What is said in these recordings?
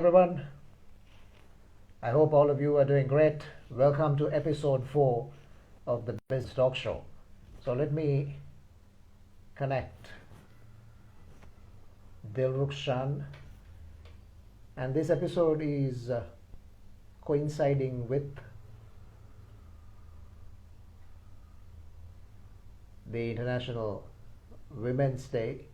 everyone. I hope all of you are doing great. Welcome to episode 4 of the Business Talk Show. So let me connect Dilrukshan, and this episode is coinciding with the International Women's Day.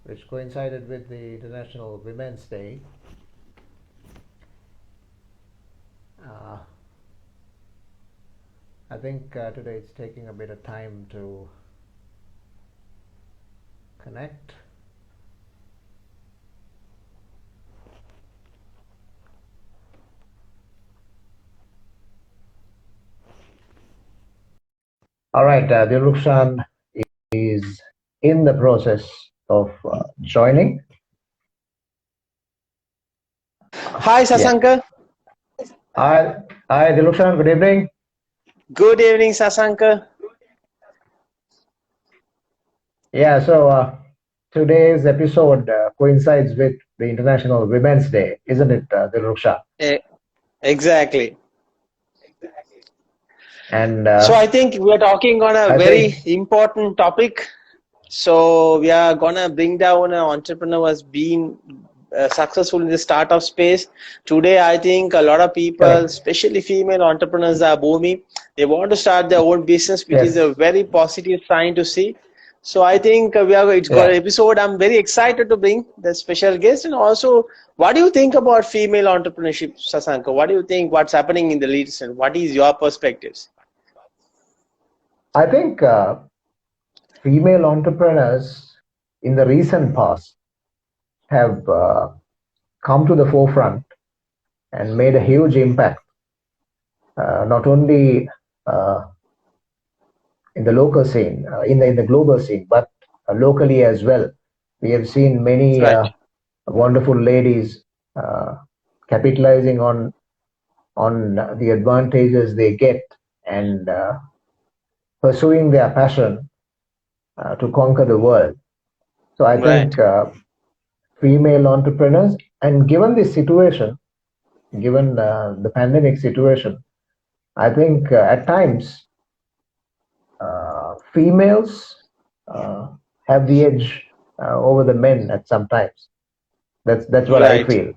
Which coincided with the International Women's Day. I think today it's taking a bit of time to connect. All right, Dilrukshan is in the process of joining. Hi, Sasanka. Hi, Dilrukshan. Good evening. Good evening, Sasanka. Yeah, so today's episode coincides with the International Women's Day, isn't it, Dilrukshan? Exactly. And so I think we are talking on a very important topic. So we are gonna bring down an entrepreneur who has been successful in the startup space. Today, I think a lot of people, especially female entrepreneurs, are booming. They want to start their own business, which is a very positive sign to see. So I think it's got an episode. I'm very excited to bring the special guest. And also, what do you think about female entrepreneurship, Sasanka? What do you think? What's happening in the leadership? What is your perspectives? I think female entrepreneurs in the recent past have come to the forefront and made a huge impact, not only in the local scene, in the global scene, but locally as well. We have seen many wonderful ladies capitalizing on the advantages they get and pursuing their passion to conquer the world. So I think female entrepreneurs, and given this situation, given the pandemic situation, I think at times females have the edge over the men at some times. That's what I feel.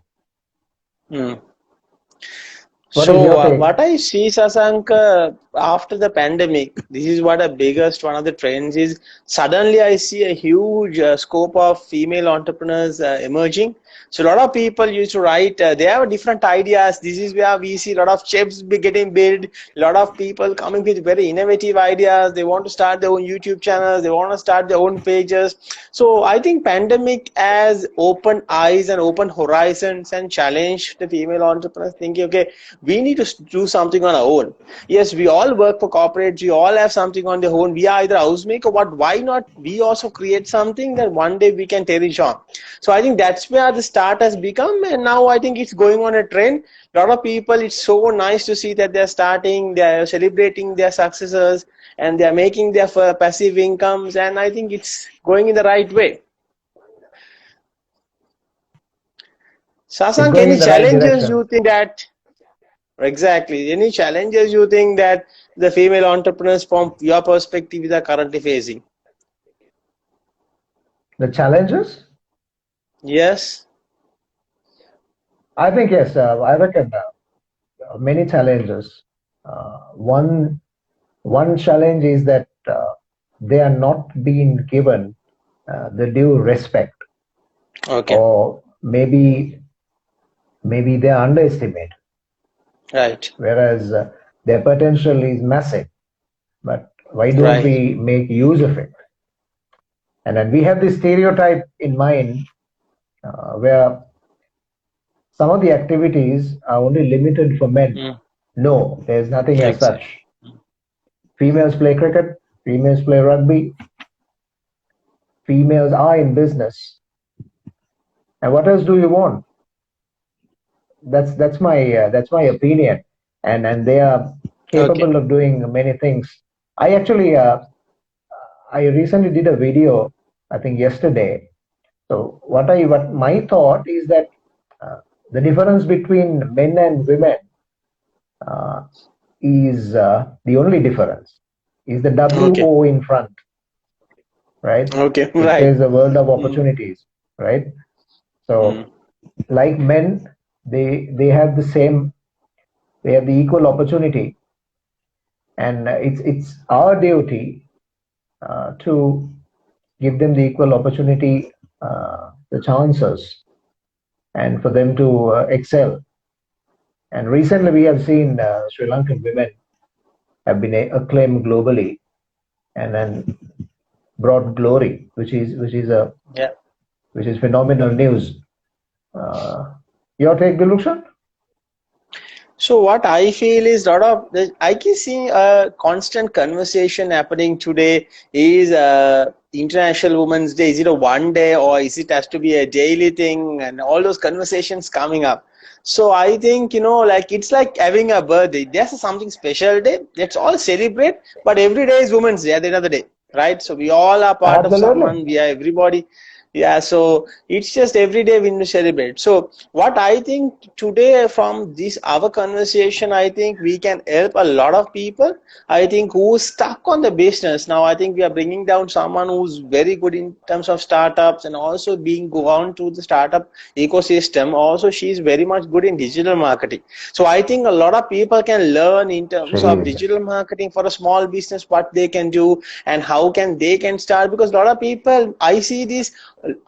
So what I see, Sasanka, after the pandemic, this is what one of the trends is. Suddenly I see a huge scope of female entrepreneurs emerging. So a lot of people used to write, they have different ideas. This is where we see a lot of chips getting built, a lot of people coming with very innovative ideas. They want to start their own YouTube channels. They want to start their own pages. So I think pandemic has opened eyes and opened horizons and challenged the female entrepreneurs thinking, okay, we need to do something on our own. Yes, we all work for corporates. We all have something on their own. We are either housemaker, but why not we also create something that one day we can carry on? So I think that's where the start has become, and now I think it's going on a trend. A lot of people, it's so nice to see that they're starting, they're celebrating their successes, and they're making their passive incomes, and I think it's going in the right way. Sasank, any challenges you think that? Exactly. Any challenges you think that the female entrepreneurs from your perspective are currently facing? The challenges? Yes. I think yes. I reckon many challenges. One challenge is that they are not being given the due respect. Okay. Or maybe they are underestimated. Right. Whereas their potential is massive, but why don't we make use of it? And then we have this stereotype in mind where some of the activities are only limited for men. No, there's nothing as such. Females play cricket, females play rugby, females are in business. And what else do you want? that's my opinion, and they are capable of doing many things. I actually I recently did a video, I think yesterday. So what my thought is that the difference between men and women uh, is the only difference is the WO in front, right? It says the world of opportunities, right? So like men, they have the same, they have the equal opportunity, and it's our duty to give them the equal opportunity, the chances, and for them to excel. And recently, we have seen Sri Lankan women have been acclaimed globally, and then brought glory, which is phenomenal news. Your take, Dilukshan? So what I feel is I can see a constant conversation happening today. Is International Women's Day? Is it a one day, or is it has to be a daily thing? And all those conversations coming up. So I think, like it's like having a birthday. There's something special day. Let's all celebrate. But every day is Women's Day at the end of the day, right? So we all are part of someone. We are everybody. Yeah, so it's just every day we need to celebrate. So what I think today from this our conversation, I think we can help a lot of people. I think who's stuck on the business. Now I think we are bringing down someone who's very good in terms of startups and also being gone to the startup ecosystem. Also, she's very much good in digital marketing. So I think a lot of people can learn in terms of digital marketing for a small business, what they can do and how they can start, because a lot of people, I see this,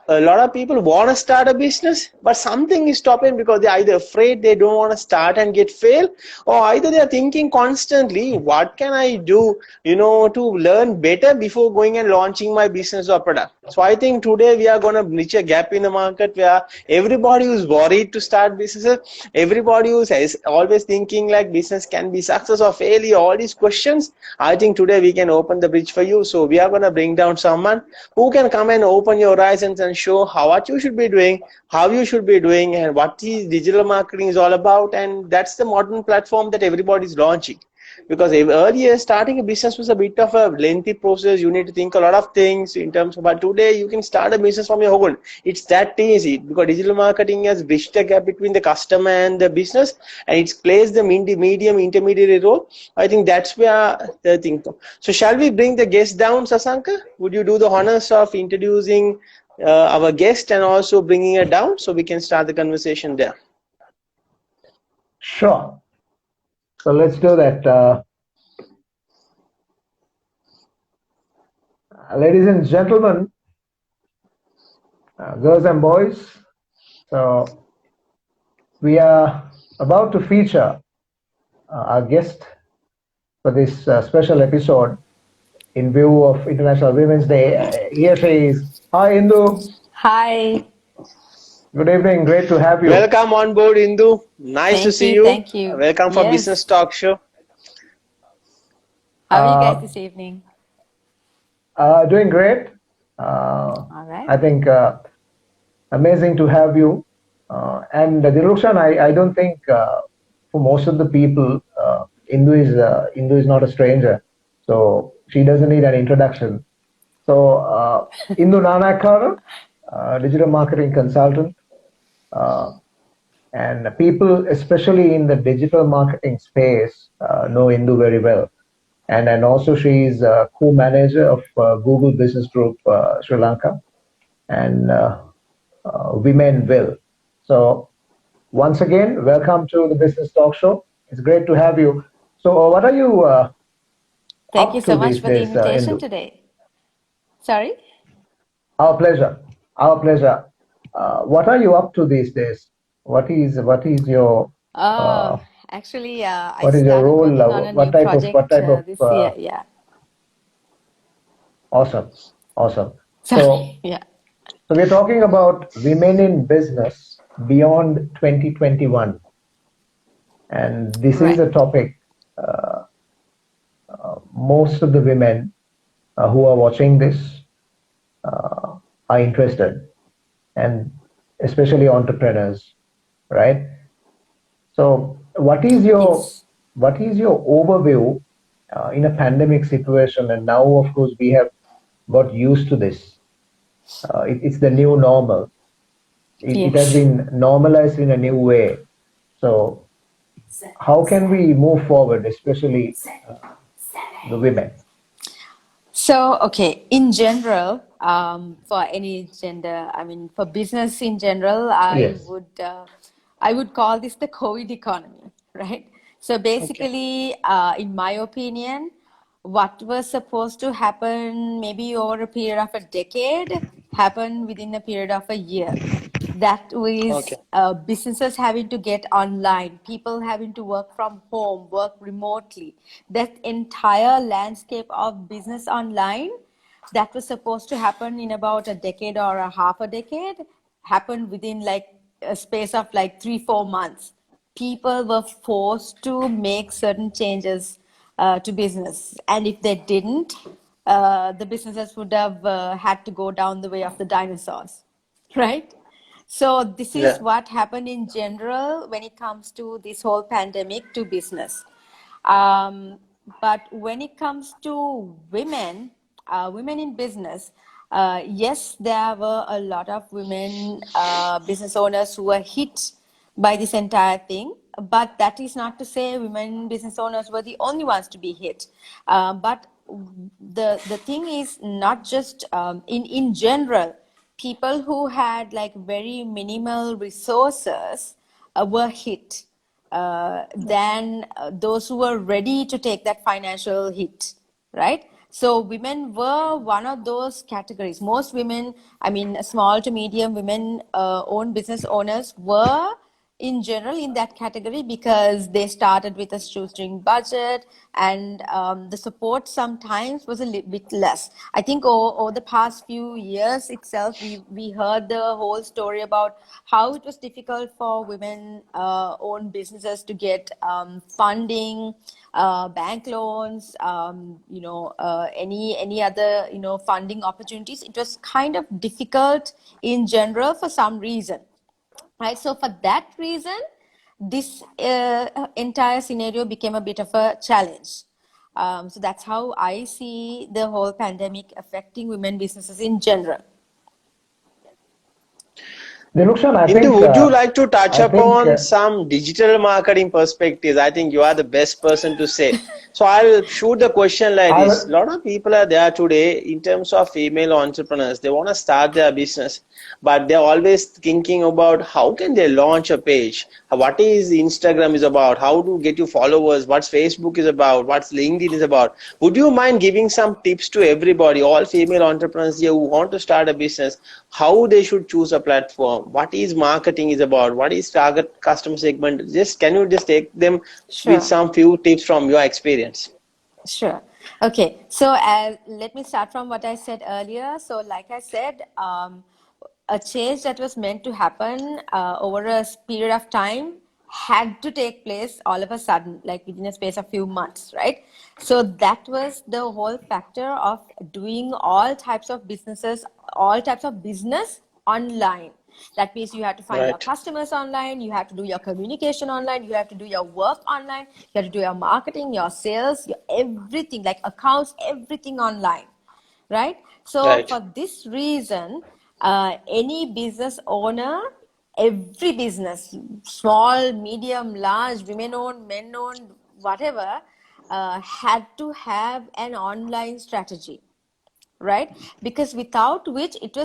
a lot of people want to start a business, but something is stopping because they're either afraid, they don't want to start and get failed, or either they're thinking constantly, what can I do, to learn better before going and launching my business or product. So I think today we are going to bridge a gap in the market where everybody who's worried to start businesses, everybody who's always thinking like business can be success or failure, all these questions, I think today we can open the bridge for you. So we are going to bring down someone who can come and open your horizons and show what you should be doing, how you should be doing, and what the digital marketing is all about. And that's the modern platform that everybody is launching. Because earlier starting a business was a bit of a lengthy process. You need to think a lot of things in terms of, but today you can start a business from your own. It's that easy because digital marketing has bridged the gap between the customer and the business, and it plays the medium intermediary role. I think that's where the thing. So shall we bring the guest down, Sasanka? Would you do the honors of introducing our guest and also bringing it down so we can start the conversation there? Sure. So let's do that. Ladies and gentlemen, girls and boys, so we are about to feature our guest for this special episode in view of International Women's Day. Here she is. Hi, Indu. Hi. Good evening. Great to have you. Welcome on board, Indu. Nice to see you. Thank you. Welcome for Business Talk Show. How are you guys this evening? Doing great. All right. I think amazing to have you. And Dilukshan, I don't think for most of the people, Indu is not a stranger, so she doesn't need an introduction. So Indu Nanakara, digital marketing consultant, and people, especially in the digital marketing space, know Indu very well. And also she is a co-manager of Google Business Group Sri Lanka and Women Will. So once again, welcome to the Business Talk Show. It's great to have you. So what are you Thank you so much for the invitation today. Sorry? Our pleasure. Our pleasure. What are you up to these days? What is your actually, I what is your role? What type of this year? Yeah. Awesome. So yeah. So we're talking about women in business beyond 2021, and this is a topic most of the women who are watching this are interested, and especially entrepreneurs, right? So what is your overview in a pandemic situation? And now, of course, we have got used to this. It's the new normal. It has Yes. been normalized in a new way. So how can we move forward, especially the women? So, okay, in general, for any gender, I mean, for business in general, Yes. I would call this the COVID economy, right? So Okay. basically, in my opinion, what was supposed to happen maybe over a period of a decade happened within a period of a year. That Okay. was businesses having to get online, people having to work from home, work remotely. That entire landscape of business online that was supposed to happen in about a decade or a half a decade happened within like a space of like 3-4 months. People were forced to make certain changes to business, and if they didn't, the businesses would have had to go down the way of the dinosaurs, right? So this is Yeah. what happened in general when it comes to this whole pandemic to business. Um, but when it comes to women, women in business, yes, there were a lot of women business owners who were hit by this entire thing. But that is not to say women business owners were the only ones to be hit. But the thing is not just in general, people who had like very minimal resources were hit than those who were ready to take that financial hit, right? So women were one of those categories. Most women, I mean, small to medium women owned business owners were in general in that category because they started with a shoestring budget, and the support sometimes was a little bit less. I think over the past few years itself, we heard the whole story about how it was difficult for women owned businesses to get funding, bank loans, any other funding opportunities. It was kind of difficult in general for some reason. Right, so for that reason, this entire scenario became a bit of a challenge. So that's how I see the whole pandemic affecting women businesses in general. Dinukshan, Indu, would you like to touch upon some digital marketing perspectives? I think you are the best person to say. So I'll shoot the question like this. A lot of people are there today in terms of female entrepreneurs. They want to start their business, but they're always thinking about how can they launch a page? What is Instagram is about? How to get you followers? What's Facebook is about? What's LinkedIn is about? Would you mind giving some tips to everybody, all female entrepreneurs here who want to start a business, how they should choose a platform? What is marketing is about? What is target customer segment? Just can you just take them with some few tips from your experience? Sure. Okay. So let me start from what I said earlier. So like I said, a change that was meant to happen over a period of time had to take place all of a sudden, like within a space of few months, right? So that was the whole factor of doing all types of businesses, all types of business online. That means you have to find your Right. customers online, you have to do your communication online, you have to do your work online, you have to do your marketing, your sales, your everything, like accounts, everything online, right? So Right. for this reason, any business owner, every business, small, medium, large, women owned, men owned, whatever, had to have an online strategy, right? Because without which it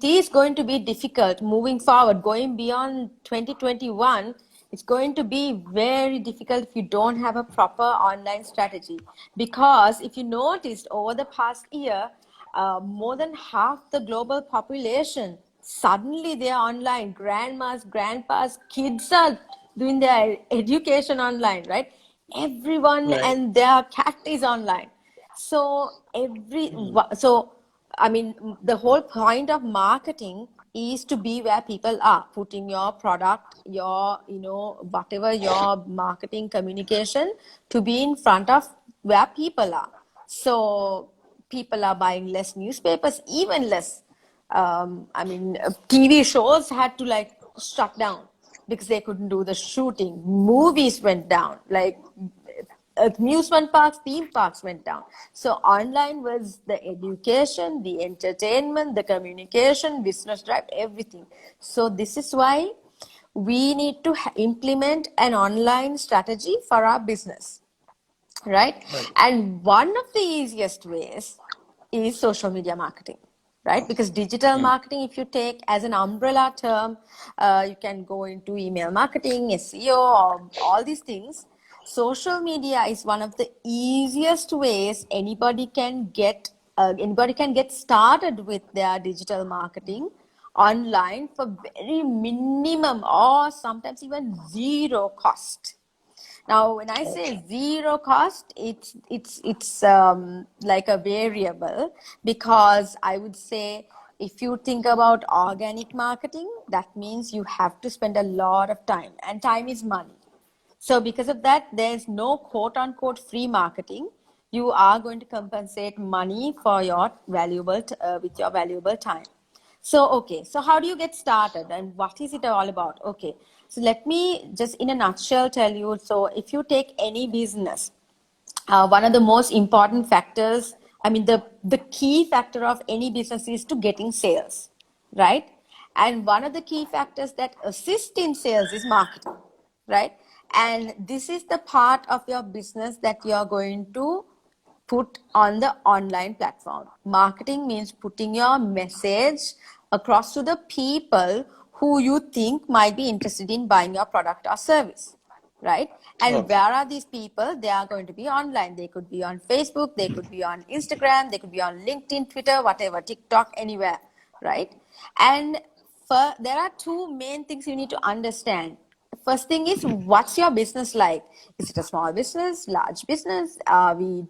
is going to be difficult moving forward, going beyond 2021. It's going to be very difficult if you don't have a proper online strategy, because if you noticed over the past year, more than half the global population suddenly they are online. Grandmas, grandpas, kids are doing their education online, right? Everyone Right. and their cat is online. So so I mean, the whole point of marketing is to be where people are, putting your product, your whatever your marketing communication, to be in front of where people are. So people are buying less newspapers, even less. I mean, TV shows had to like shut down. because they couldn't do the shooting. Movies went down, like amusement parks, theme parks went down. So online was the education, the entertainment, the communication, business drive, everything. So this is why we need to implement an online strategy for our business, right? And one of the easiest ways is social media marketing, right? Because digital marketing, if you take as an umbrella term, you can go into email marketing, SEO, or all these things. Social media is one of the easiest ways anybody can get started with their digital marketing online for very minimum or sometimes even zero cost. Now, when I say zero cost, it's like a variable, because I would say if you think about organic marketing, that means you have to spend a lot of time, and time is money. So because of that, there's no quote unquote free marketing. You are going to compensate money for your valuable with your valuable time. So, okay, so how do you get started and what is it all about? Okay, so let me just in a nutshell tell you. So if you take any business, one of the most important factors, I mean, the key factor of any business is to getting sales, right? And one of the key factors that assist in sales is marketing, right? And this is the part of your business that you're going to put on the online platform. Marketing means putting your message across to the people who you think might be interested in buying your product or service, right? And where are these people? They are going to be online. They could be on Facebook, they could be on Instagram, they could be on LinkedIn, Twitter, whatever, TikTok, anywhere, right? And there are two main things you need to understand. First thing is, what's your business like? Is it a small business, large business? Are we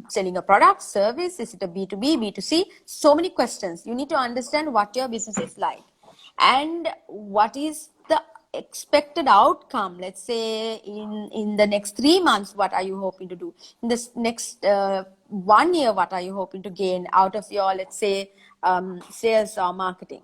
selling a product, service? Is it a B2B, B2C? So many questions. You need to understand what your business is like and what is the expected outcome. Let's say in the next 3 months, what are you hoping to do? In this next 1 year, what are you hoping to gain out of your, let's say, sales or marketing,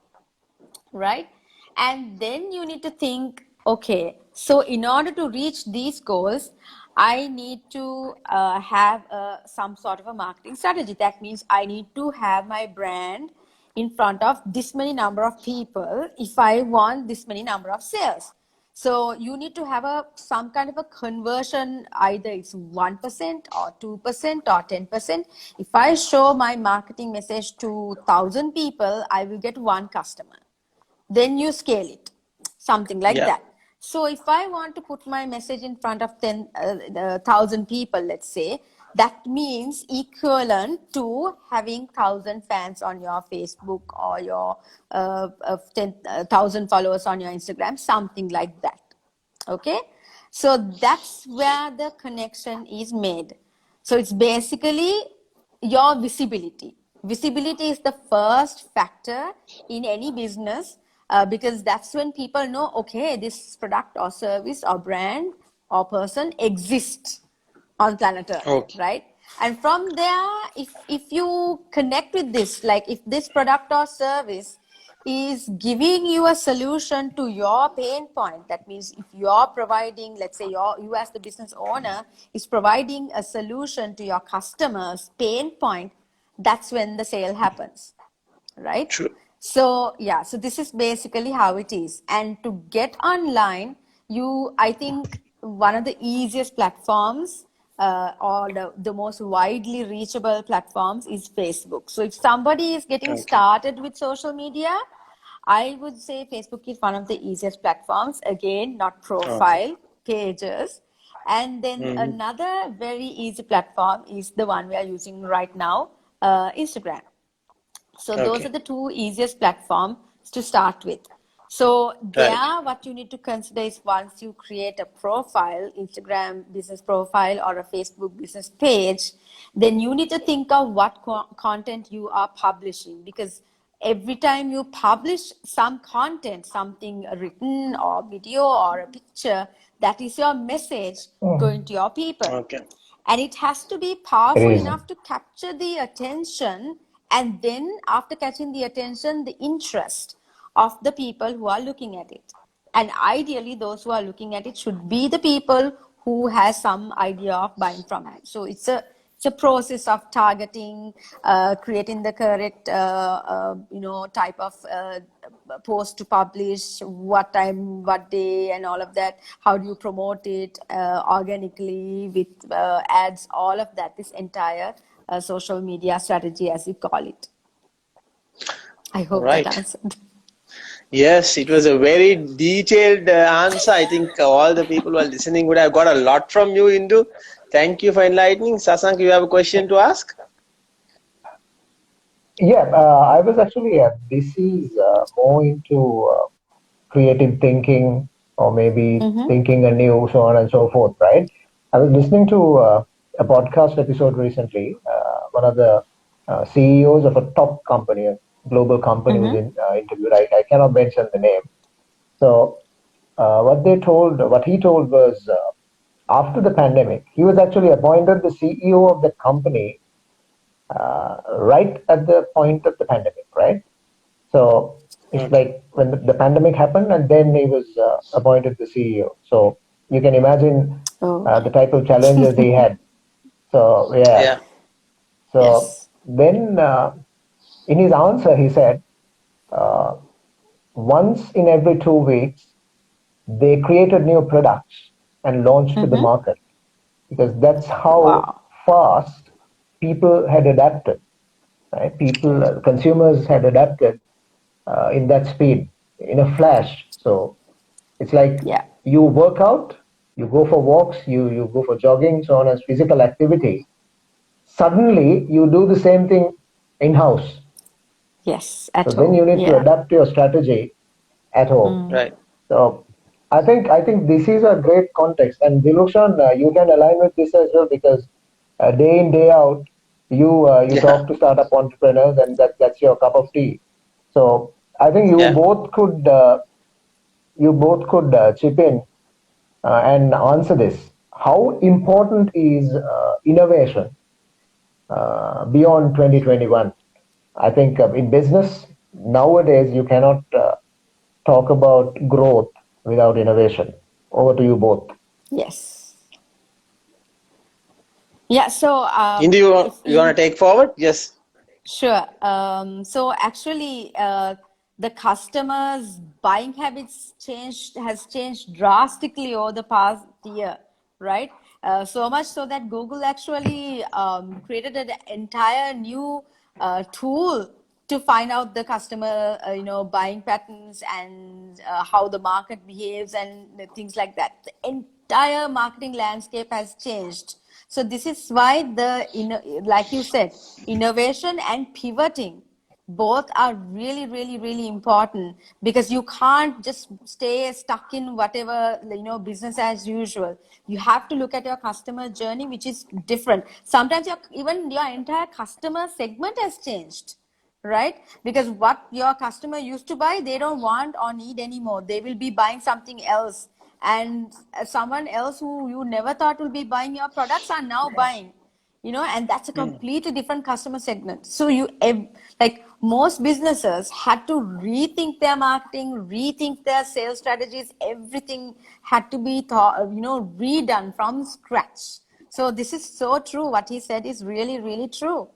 right? And then you need to think, okay, so in order to reach these goals, I need to have some sort of a marketing strategy. That means I need to have my brand in front of this many number of people if I want this many number of sales. So you need to have some kind of a conversion, either it's 1% or 2% or 10%. If I show my marketing message to 1,000 people, I will get one customer. Then you scale it, something like that. So if I want to put my message in front of 1,000 people, let's say, that means equivalent to having 1,000 fans on your Facebook or your 10,000 followers on your Instagram, something like that. Okay, so that's where the connection is made. So it's basically your visibility. Visibility is the first factor in any business, because that's when people know, okay, this product or service or brand or person exists on planet Earth, right? And from there, if you connect with this, like if this product or service is giving you a solution to your pain point, that means if you're providing, let's say you as the business owner is providing a solution to your customer's pain point, that's when the sale happens, right? True. So yeah, so this is basically how it is. And to get online, I think one of the easiest platforms or the most widely reachable platforms is Facebook. So if somebody is getting started with social media, I would say Facebook is one of the easiest platforms. Again, not profile, pages. And then another very easy platform is the one we are using right now, Instagram. So those are the two easiest platforms to start with. So there, what you need to consider is, once you create a profile, Instagram business profile or a Facebook business page, then you need to think of what content you are publishing, because every time you publish some content, something written or video or a picture, that is your message going to your people. And it has to be powerful enough to capture the attention, and then after catching the attention, the interest of the people who are looking at it. And ideally, those who are looking at it should be the people who has some idea of buying from you. So it's a process of targeting, creating the correct type of post to publish, what time, what day, and all of that. How do you promote it organically with ads, all of that, this entire social media strategy, as you call it. I hope that answered. Yes, it was a very detailed answer. I think all the people who are listening would have got a lot from you, Indu. Thank you for enlightening. Sasank, you have a question to ask? Yeah, I was actually, this is more into creative thinking or maybe thinking anew, so on and so forth, right? I was listening to a podcast episode recently. One of the CEOs of a top company, a global company, was interviewed. I cannot mention the name. So what he told was after the pandemic, he was actually appointed the CEO of the company right at the point of the pandemic, right? So it's like when the pandemic happened, and then he was appointed the CEO. So you can imagine the type of challenges he had. So yeah. So then in his answer, he said, once in every 2 weeks, they created new products and launched to the market, because that's how fast people had adapted. Right? Consumers had adapted in that speed, in a flash. So it's like you work out, you go for walks, you go for jogging, so on, as physical activity. Suddenly, you do the same thing in-house. Yes, at home. So then you need to adapt your strategy at home. Right. So I think this is a great context, and Dilushan, you can align with this as well, because day in, day out, you talk to startup entrepreneurs, and that's your cup of tea. So I think you both could chip in and answer this. How important is innovation beyond 2021? I think in business nowadays you cannot talk about growth without innovation. Over to you both. Yes. Yeah. So Indu, you want to take forward? Yes. Sure. So actually, the customers' buying habits has changed drastically over the past year, right? So much so that Google actually created an entire new tool to find out the customer, buying patterns and how the market behaves and things like that. The entire marketing landscape has changed. So this is why like you said, innovation and pivoting both are really, really, really important, because you can't just stay stuck in whatever, business as usual. You have to look at your customer journey, which is different. Sometimes even your entire customer segment has changed, right? Because what your customer used to buy, they don't want or need anymore. They will be buying something else, and someone else who you never thought will be buying your products are now buying, and that's a completely different customer segment. So like most businesses had to rethink their marketing, rethink their sales strategies. Everything had to be redone from scratch. So this is so true. What he said is really, really true.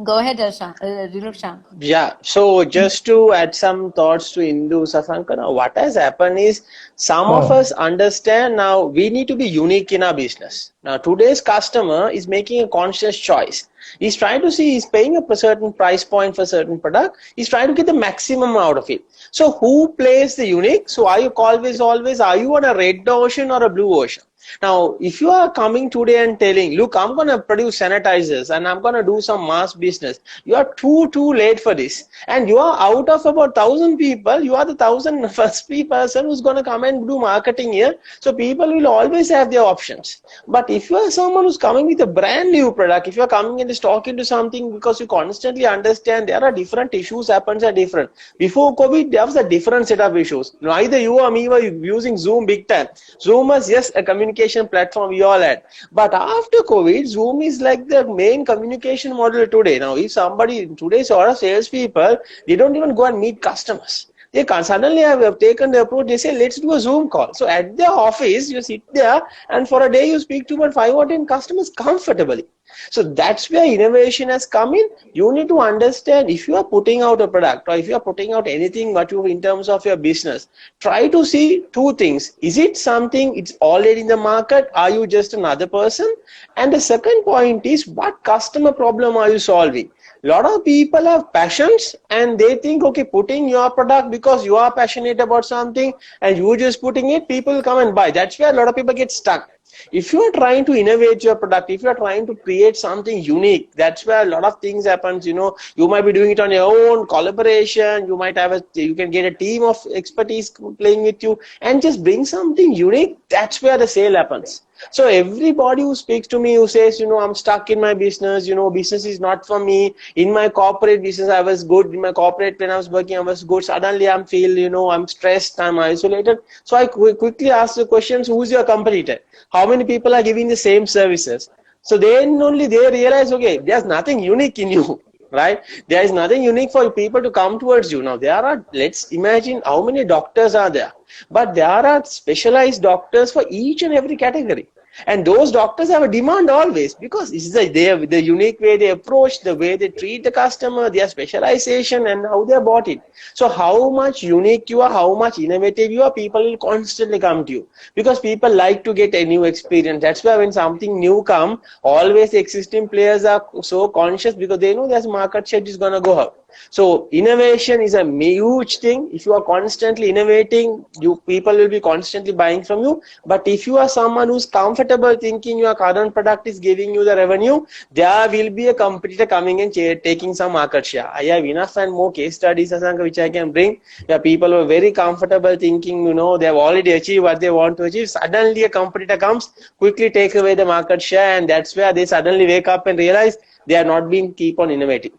Go ahead, Dilushan. Yeah, so just to add some thoughts to Indu, Sasanka, now what has happened is some of us understand now we need to be unique in our business. Now today's customer is making a conscious choice. He's trying to see, he's paying a certain price point for a certain product. He's trying to get the maximum out of it. So who plays the unique? So are you always, are you on a red ocean or a blue ocean? Now, if you are coming today and telling, look, I'm going to produce sanitizers and I'm going to do some mass business, you are too late for this. And you are out of about 1,000 people, you are the 1,001st person who's going to come and do marketing here. So people will always have their options. But if you are someone who's coming with a brand new product, if you're coming and just talking to something, because you constantly understand there are different issues happens are different. Before COVID, there was a different set of issues. Neither you or me were using Zoom big time. Zoom was, yes, a communication platform we all had. But after COVID, Zoom is like the main communication model today. Now, if somebody, today's sort of salespeople, they don't even go and meet customers. They can't suddenly have taken the approach. They say, let's do a Zoom call. So at the office, you sit there and for a day you speak to about 5 or 10 customers comfortably. So that's where innovation has come in. You need to understand if you are putting out a product or if you are putting out anything what you in terms of your business, try to see two things. Is it something it's already in the market? Are you just another person? And the second point is what customer problem are you solving? A lot of people have passions and they think, okay, putting your product because you are passionate about something and you just putting it, people will come and buy. That's where a lot of people get stuck. If you are trying to innovate your product, if you are trying to create something unique, that's where a lot of things happens. You know, you might be doing it on your own, collaboration, you might have you can get a team of expertise playing with you and just bring something unique. That's where the sale happens. So everybody who speaks to me, who says, you know, I'm stuck in my business, you know, business is not for me. In my corporate business, I was good. In my corporate, when I was working, I was good. Suddenly I'm feel, you know, I'm stressed, I'm isolated. So I quickly ask the questions, who's your competitor? How many people are giving the same services? So then only they realize, okay, there's nothing unique in you. Right? There is nothing unique for people to come towards you. Now, there are, let's imagine how many doctors are there. But there are specialized doctors for each and every category. And those doctors have a demand always because it's the unique way they approach, the way they treat the customer, their specialization and how they bought it. So how much unique you are, how much innovative you are, people will constantly come to you because people like to get a new experience. That's why when something new comes, always the existing players are so conscious because they know there's market share is going to go up. So innovation is a huge thing. If you are constantly innovating, people will be constantly buying from you. But if you are someone who's comfortable thinking your current product is giving you the revenue, there will be a competitor coming and taking some market share. I have enough and more case studies, Asanka, which I can bring, where people are very comfortable thinking, you know, they have already achieved what they want to achieve. Suddenly a competitor comes, quickly take away the market share, and that's where they suddenly wake up and realize they are not being keep on innovating.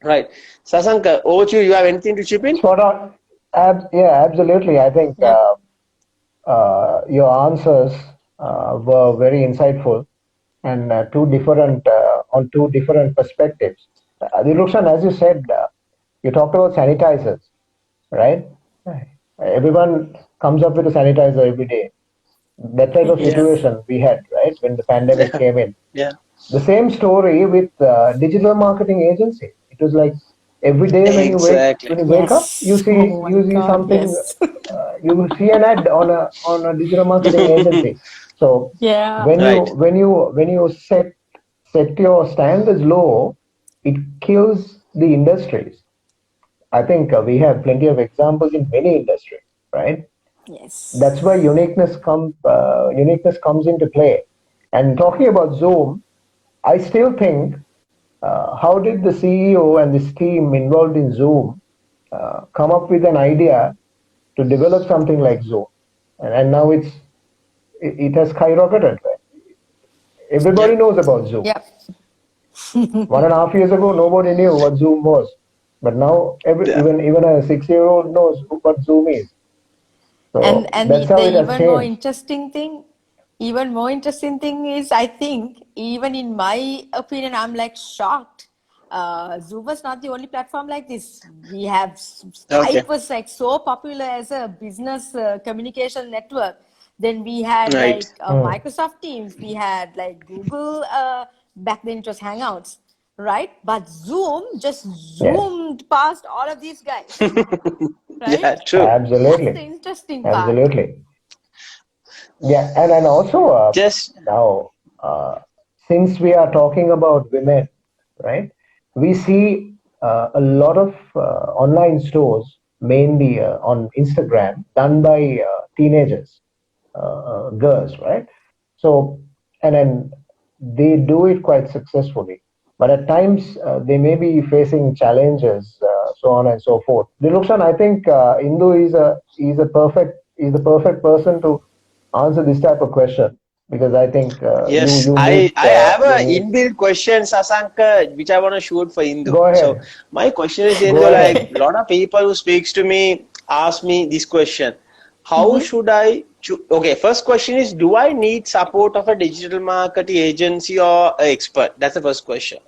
Right. Sasanka, over to you. You have anything to chip in? Spot on. Yeah, absolutely. I think your answers were very insightful and on two different perspectives. Dirushan, as you said, you talked about sanitizers, right? Everyone comes up with a sanitizer every day. That type of situation we had, right, when the pandemic came in. Yeah. The same story with digital marketing agency. It was like every day when you wake up, you see something. You will see an ad on a digital marketing agency. So when you set your standards low, it kills the industries. I think we have plenty of examples in many industries, right? Yes. That's why uniqueness comes into play. And talking about Zoom, I still think, how did the CEO and this team involved in Zoom come up with an idea to develop something like Zoom? And now it has skyrocketed. Everybody knows about Zoom. Yep. 1.5 years ago, nobody knew what Zoom was, but now even a 6-year-old knows what Zoom is. So and that's how it has even changed. more interesting thing is, I think, even in my opinion, I'm like shocked. Zoom was not the only platform like this. We have Skype was like so popular as a business communication network. Then we had like Microsoft Teams. We had like Google. Back then it was Hangouts, right? But Zoom just zoomed past all of these guys. Right? Yeah, true. Absolutely. That's the interesting part. Absolutely. Yeah, and also now, since we are talking about women, right? We see a lot of online stores, mainly on Instagram, done by teenagers, girls, right? So, and then they do it quite successfully. But at times they may be facing challenges, so on and so forth. Diluksan, I think Indu is the perfect person to answer this type of question, because I think I have a inbuilt question, Sasanka, which I want to shoot for Indu. Go ahead. So my question is, Indu, like a lot of people who speaks to me ask me this question: how should I Okay, first question is, do I need support of a digital marketing agency or an expert? That's the first question.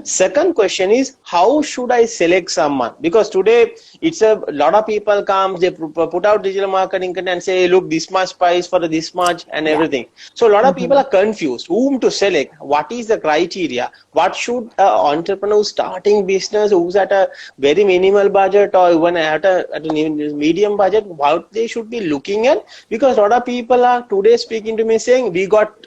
Second question is, how should I select someone? Because today it's a lot of people come, they put out digital marketing content and say, look, this much price for this much and everything. So a lot of people are confused. Whom to select? What is the criteria? What should an entrepreneur starting business who's at a very minimal budget or even at a medium budget, what they should be looking at? Because a lot of people are today speaking to me saying, we got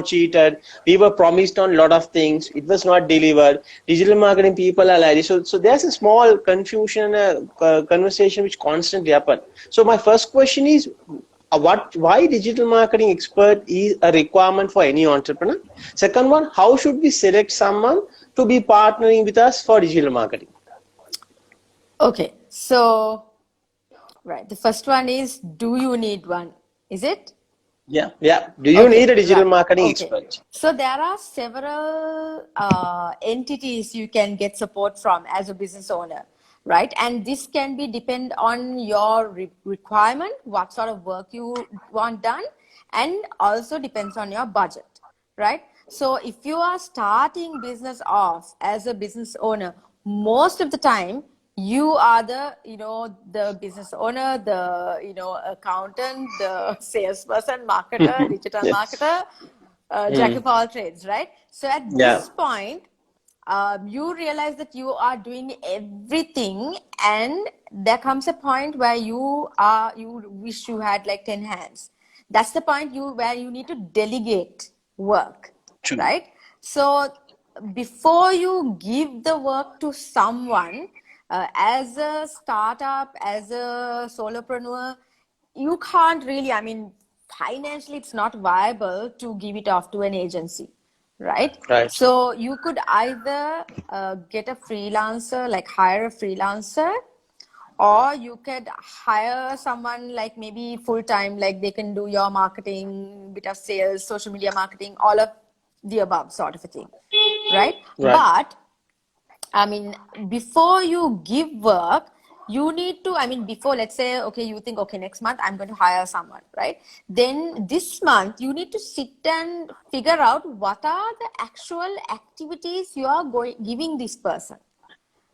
cheated, we were promised on a lot of things, it was not delivered, digital marketing people are like this. So there's a small confusion, conversation which constantly happen. So my first question is, why digital marketing expert is a requirement for any entrepreneur? Second one, how should we select someone to be partnering with us for digital marketing? Okay, so right, the first one is, do you need one? Is it? Yeah. Do you need a digital marketing expert? So there are several entities you can get support from as a business owner, right? And this can be depend on your requirement, what sort of work you want done, and also depends on your budget, right? So if you are starting business off as a business owner, most of the time you are the the business owner, the accountant, the salesperson, marketer, digital marketer, jack of all trades, right? So at this point you realize that you are doing everything, and there comes a point where you wish you had like 10 hands. That's the point where you need to delegate work. True. Right? So before you give the work to someone, as a startup, as a solopreneur, you can't really, financially it's not viable to give it off to an agency, right? So you could either get a freelancer, like hire a freelancer, or you could hire someone like maybe full-time, like they can do your marketing, bit of sales, social media marketing, all of the above sort of a thing, right? But before you give work, you need to, before, let's say, okay, you think, okay, next month I'm going to hire someone, right? Then this month you need to sit and figure out what are the actual activities you are giving this person,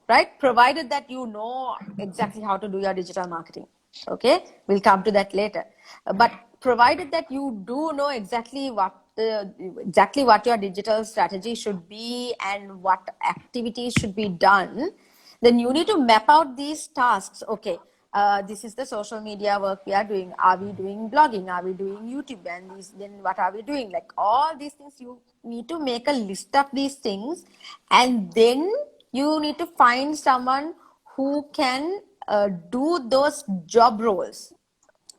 right? Provided that you know exactly how to do your digital marketing. Okay, we'll come to that later. But provided that you do know exactly what your digital strategy should be and what activities should be done, then you need to map out these tasks. Okay, this is the social media work we are doing. Are we doing blogging? Are we doing YouTube? And then what are we doing? Like all these things, you need to make a list of these things, and then you need to find someone who can do those job roles,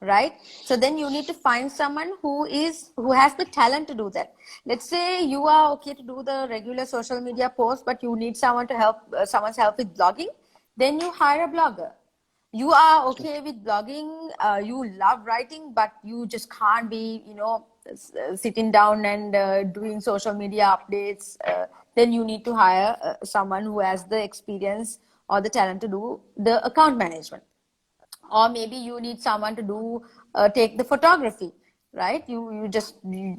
right? So then you need to find someone who has the talent to do that. Let's say you are okay to do the regular social media posts, but you need someone's help with blogging. Then you hire a blogger. You are okay with blogging, you love writing, but you just can't be sitting down and doing social media updates. Then you need to hire someone who has the experience or the talent to do the account management. Or maybe you need someone to take the photography, right?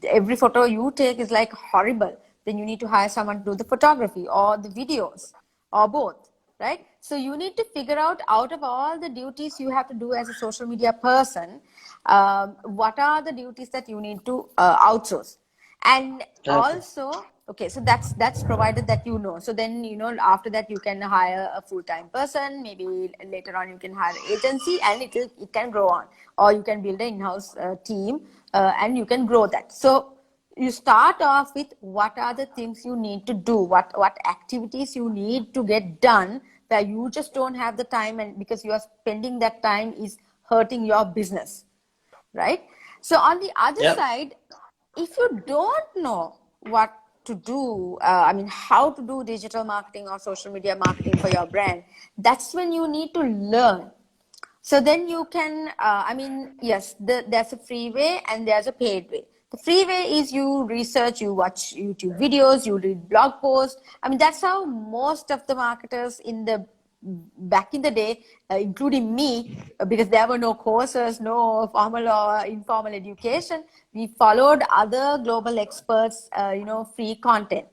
Every photo you take is like horrible. Then you need to hire someone to do the photography or the videos or both, right? So you need to figure out of all the duties you have to do as a social media person, what are the duties that you need to outsource. And also, okay, so that's provided that so then after that you can hire a full-time person. Maybe later on you can hire an agency, and it can grow on, or you can build an in-house team, and you can grow that. So you start off with what are the things you need to do, what activities you need to get done, where you just don't have the time, and because you are spending that time is hurting your business, right? So on the other side, if you don't know what to do, how to do digital marketing or social media marketing for your brand, that's when you need to learn. So then you can, yes, there's a free way and there's a paid way. The free way is you research, you watch YouTube videos, you read blog posts. That's how most of the marketers in the back in the day, including me, because there were no courses, no formal or informal education, we followed other global experts, free content.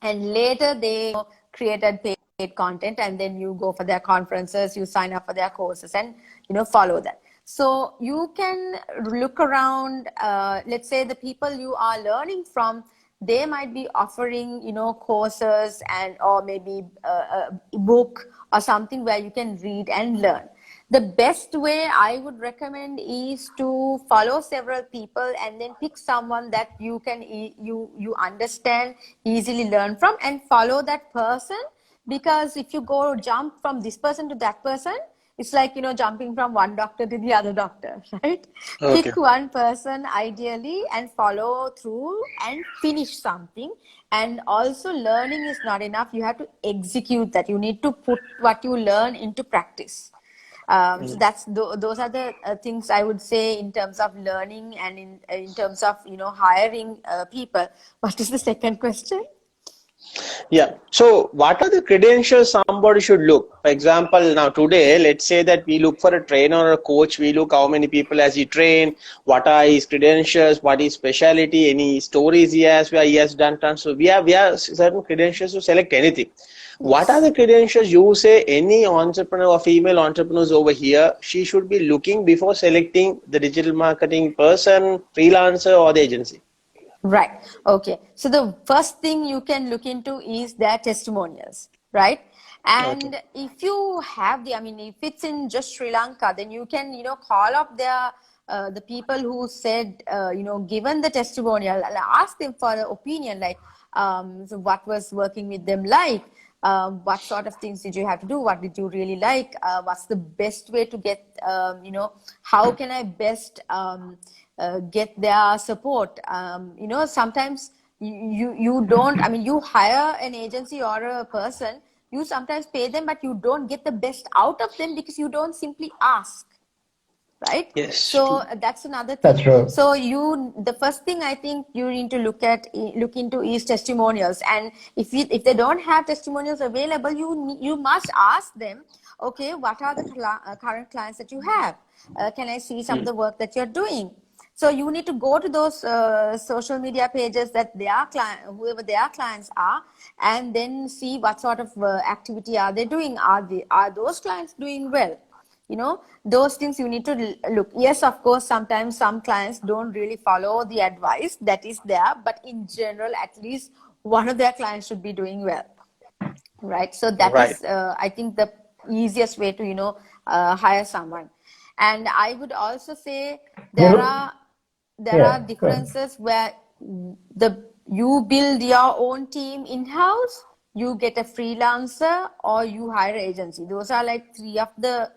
And later they created paid content, and then you go for their conferences, you sign up for their courses, and follow that. So you can look around, let's say the people you are learning from, they might be offering courses and or maybe a book or something where you can read and learn. The best way I would recommend is to follow several people and then pick someone that you can you understand, easily learn from, and follow that person. Because if you go jump from this person to that person, it's like jumping from one doctor to the other doctor, right? Okay. Pick one person ideally and follow through and finish something. And also, learning is not enough. You have to execute that. You need to put what you learn into practice. So those are the things I would say in terms of learning and in terms of hiring people. What is the second question? Yeah. So what are the credentials somebody should look? For example, now today, let's say that we look for a trainer or a coach. We look how many people has he trained, what are his credentials, what is specialty, any stories he has where he has done. So we have certain credentials to select anything. Yes. What are the credentials you say any entrepreneur or female entrepreneurs over here, she should be looking before selecting the digital marketing person, freelancer, or the agency? Right. Okay. So the first thing you can look into is their testimonials, right? And Okay. if you have if it's in just Sri Lanka, then you can, call up the people who said, given the testimonial, and ask them for an opinion, like, so what was working with them like? What sort of things did you have to do? What did you really like? What's the best way to get, how can I best get their support? Sometimes you don't, you hire an agency or a person, you sometimes pay them, but you don't get the best out of them because you don't simply ask. Right? Yes. So that's another thing. That's true. So the first thing I think you need to look into is testimonials. And if they don't have testimonials available, you must ask them, okay, what are the current clients that you have? Can I see some of the work that you're doing? So you need to go to those social media pages that whoever their clients are, and then see what sort of activity are they doing. Are those clients doing well? Those things you need to look. Yes, of course, sometimes some clients don't really follow the advice that is there, but in general, at least one of their clients should be doing well, right? So that is, I think, the easiest way to, hire someone. And I would also say there are differences where you build your own team in-house, you get a freelancer, or you hire an agency. Those are like three of the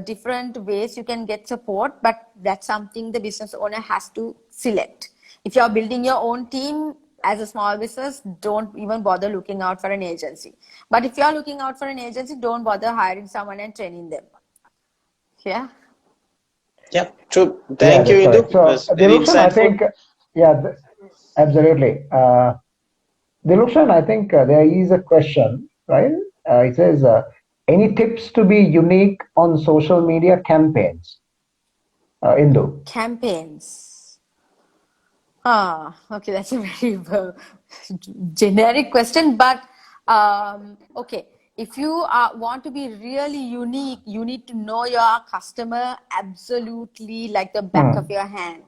different ways you can get support, but that's something the business owner has to select. If you're building your own team as a small business, don't even bother looking out for an agency. But if you're looking out for an agency, don't bother hiring someone and training them. Yeah. Yeah, true. Thank you, Indu. So, Dilukshan, I think, absolutely. Dilukshan, I think there is a question, right? It says, any tips to be unique on social media campaigns? Indu. Campaigns. Okay, that's a very generic question, but okay. If you want to be really unique, you need to know your customer absolutely like the back of your hand,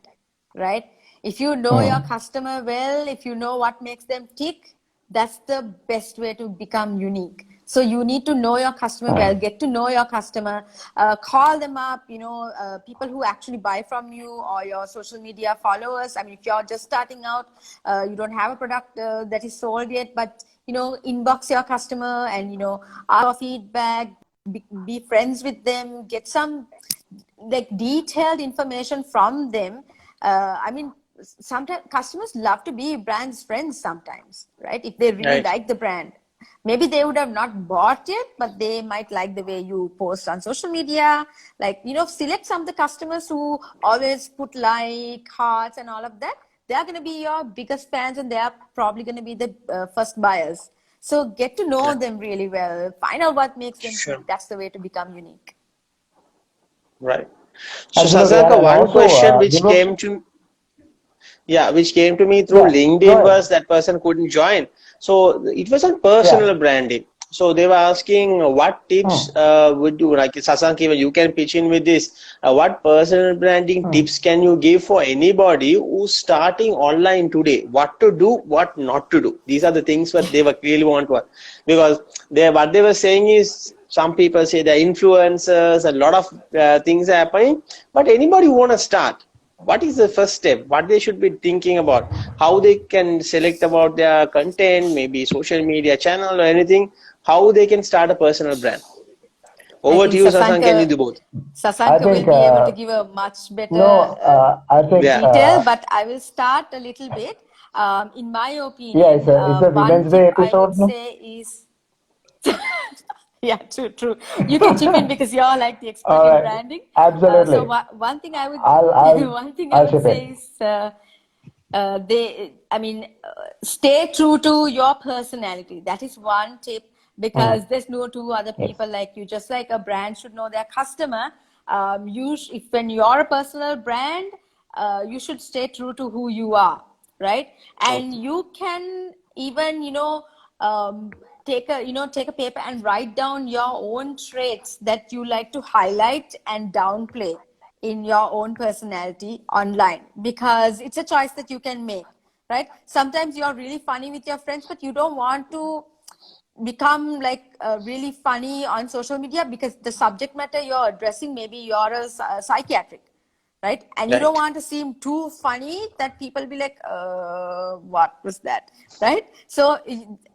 right? If you know your customer well, if you know what makes them tick, that's the best way to become unique. So you need to know your customer well, get to know your customer, call them up, people who actually buy from you or your social media followers. If you're just starting out, you don't have a product that is sold yet, but, inbox your customer and, ask for feedback, be friends with them, get some like detailed information from them. Sometimes customers love to be brands' friends sometimes, right? If they really like the brand. Maybe they would have not bought it, but they might like the way you post on social media. Like, select some of the customers who always put hearts and all of that. They are going to be your biggest fans, and they are probably going to be the first buyers. So get to know them really well. Find out what makes them tick. That's the way to become unique. Right. So Absolutely. Sasanka, And one also, question which came to me through yeah, go LinkedIn ahead. was that person couldn't join. So it was on Yeah. personal branding. So they were asking what tips Hmm. would you like, Sasank, even you can pitch in with this. What personal branding Hmm. tips can you give for anybody who's starting online today? What to do, what not to do. These are the things that they were clearly want to, because what they were saying is some people say they're influencers, a lot of things are happening, but anybody who want to start, what is the first step, what they should be thinking about, how they can select about their content, maybe social media channel or anything, how they can start a personal brand? I Over to think you, Sasan. Can you do both? I Sasanka will think, be able to give a much better no, I think, Yeah, detail, but I will start a little bit. In my yeah, opinion, it's a one Women's tip Day I would episode, no? say is yeah, true. You can chip in because you're like the expert All in right. branding. So Absolutely. one thing I would I'll, I'll, one thing I I'll would chip in. say is stay true to your personality. That is one tip, because Hmm. there's no two other Yes. people like you. Just like a brand should know their customer, if when you're a personal brand, you should stay true to who you are, right? And okay, you can even take a paper and write down your own traits that you like to highlight and downplay in your own personality online, because it's a choice that you can make, right? Sometimes you're really funny with your friends, but you don't want to become like really funny on social media, because the subject matter you're addressing, maybe you're a psychiatric, right? And you don't right, want to seem too funny that people be like, what was that, right? So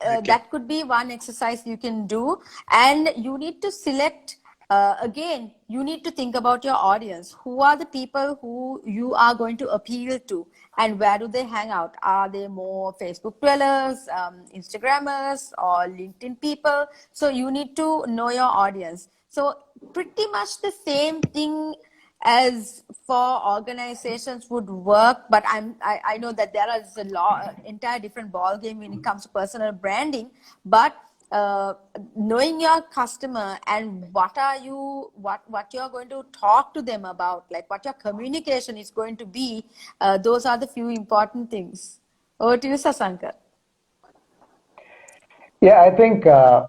okay, that could be one exercise you can do. And you need to select, again, you need to think about your audience. Who are the people who you are going to appeal to, and where do they hang out? Are they more Facebook dwellers, Instagrammers, or LinkedIn people? So you need to know your audience. So pretty much the same thing as for organizations would work, but I know that there is a entire different ball game when it comes to personal branding. But knowing your customer and what you're going to talk to them about, like what your communication is going to be, those are the few important things. Over to you, Sasanka. Yeah, I think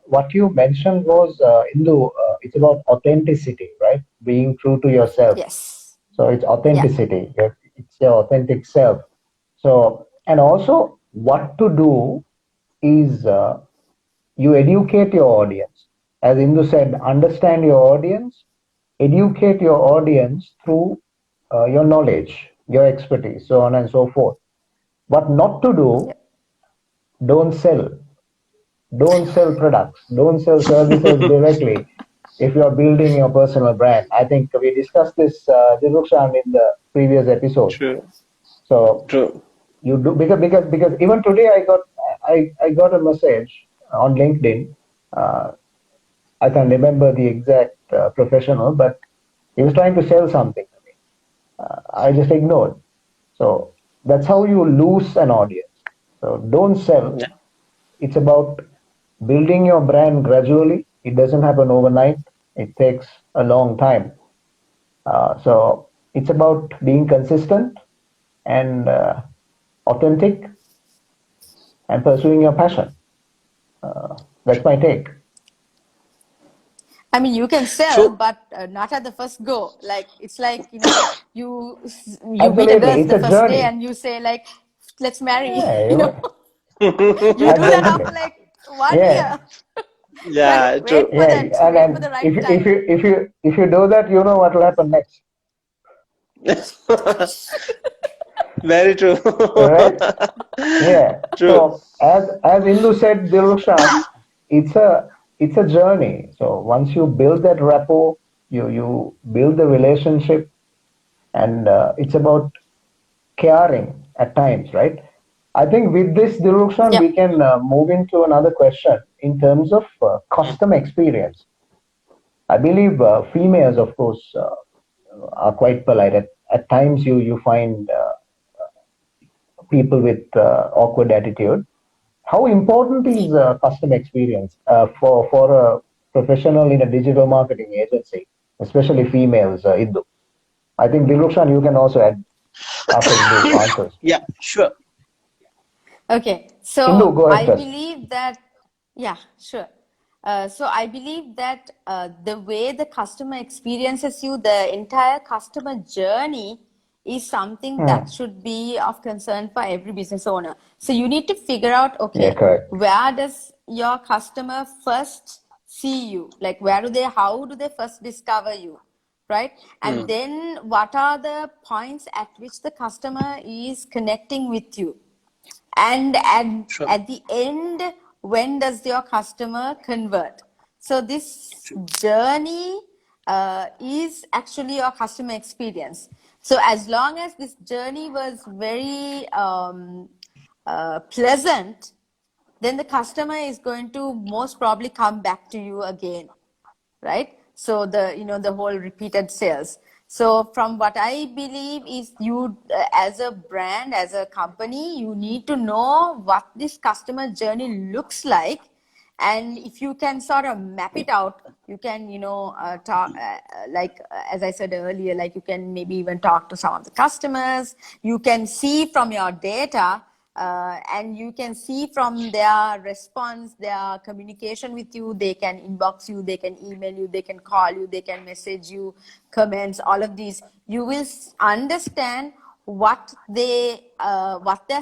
what you mentioned was, Indu, it's about authenticity, right? Being true to yourself. Yes. So it's Yeah. authenticity. It's your authentic self. So, and also what to do is you educate your audience. As Indu said, understand your audience, educate your audience through your knowledge, your expertise, so on and so forth. What not to do, Yep. don't sell. Don't sell products. Don't sell services directly if you're building your personal brand. I think we discussed this, Dilukshan, in the previous episode. true, So true, you do, because even today I got a message on LinkedIn. Uh, I can't remember the exact professional, but he was trying to sell something to me. I just ignored. So that's how you lose an audience. So don't sell. yeah, It's about building your brand gradually. It doesn't happen overnight. It takes a long time. So it's about being consistent and authentic and pursuing your passion. That's my take. I mean, you can sell, true. but not at the first go. Like it's like, you meet a girl Absolutely, for it's the a first day journey. and you say like, let's marry. Yeah, You know, you do that absolutely. after like 1 year, Yeah, right? Yeah, Wait true. for yeah, that. and Wait for then the right if time. you do that, you know what will happen next, Very true. right? Yeah. True. So as Indu said, Dilshan, it's a journey. So once you build that rapport, you build the relationship, and it's about caring at times, right? I think with this, Dilshan, Yep. we can move into another question in terms of customer experience. I believe females, of course, are quite polite. At times, you find people with awkward attitude. how important is customer experience for a professional in a digital marketing agency, especially females, Indu? I think Dilukshan, you can also add after Indu answers. Yeah, sure. Okay, Indu, so go ahead I first. believe that, yeah, sure. So I believe that the way the customer experiences you, the entire customer journey is something that should be of concern for every business owner. So you need to figure out, Yeah, okay, correct. where does your customer first see you? Like how do they first discover you? Right? And then what are the points at which the customer is connecting with you? And Sure. at the end, when does your customer convert? So this journey is actually your customer experience. So as long as this journey was very pleasant, then the customer is going to most probably come back to you again, right? So the whole repeated sales. So from what I believe is you as a brand, as a company, you need to know what this customer journey looks like. And if you can sort of map it out, you can, talk, as I said earlier, like you can maybe even talk to some of the customers. You can see from your data, and you can see from their response, their communication with you. They can inbox you, they can email you, they can call you, they can message you, comments, all of these. You will understand what their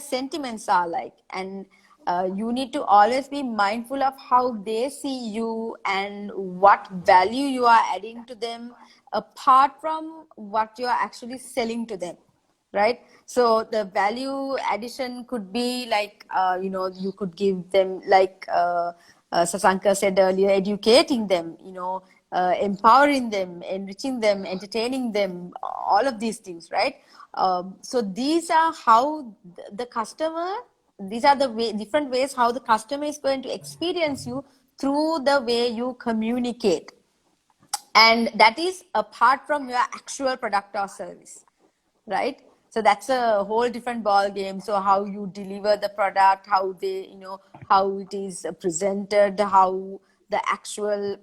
sentiments are like, and you need to always be mindful of how they see you and what value you are adding to them, apart from what you are actually selling to them, right? So the value addition could be like, you could give them, like Sasanka said earlier, educating them, empowering them, enriching them, entertaining them, all of these things, right? So these are how the customer, these are the different ways how the customer is going to experience you through the way you communicate. And that is apart from your actual product or service, right? So that's a whole different ball game. So how you deliver the product, how how it is presented, how the actual,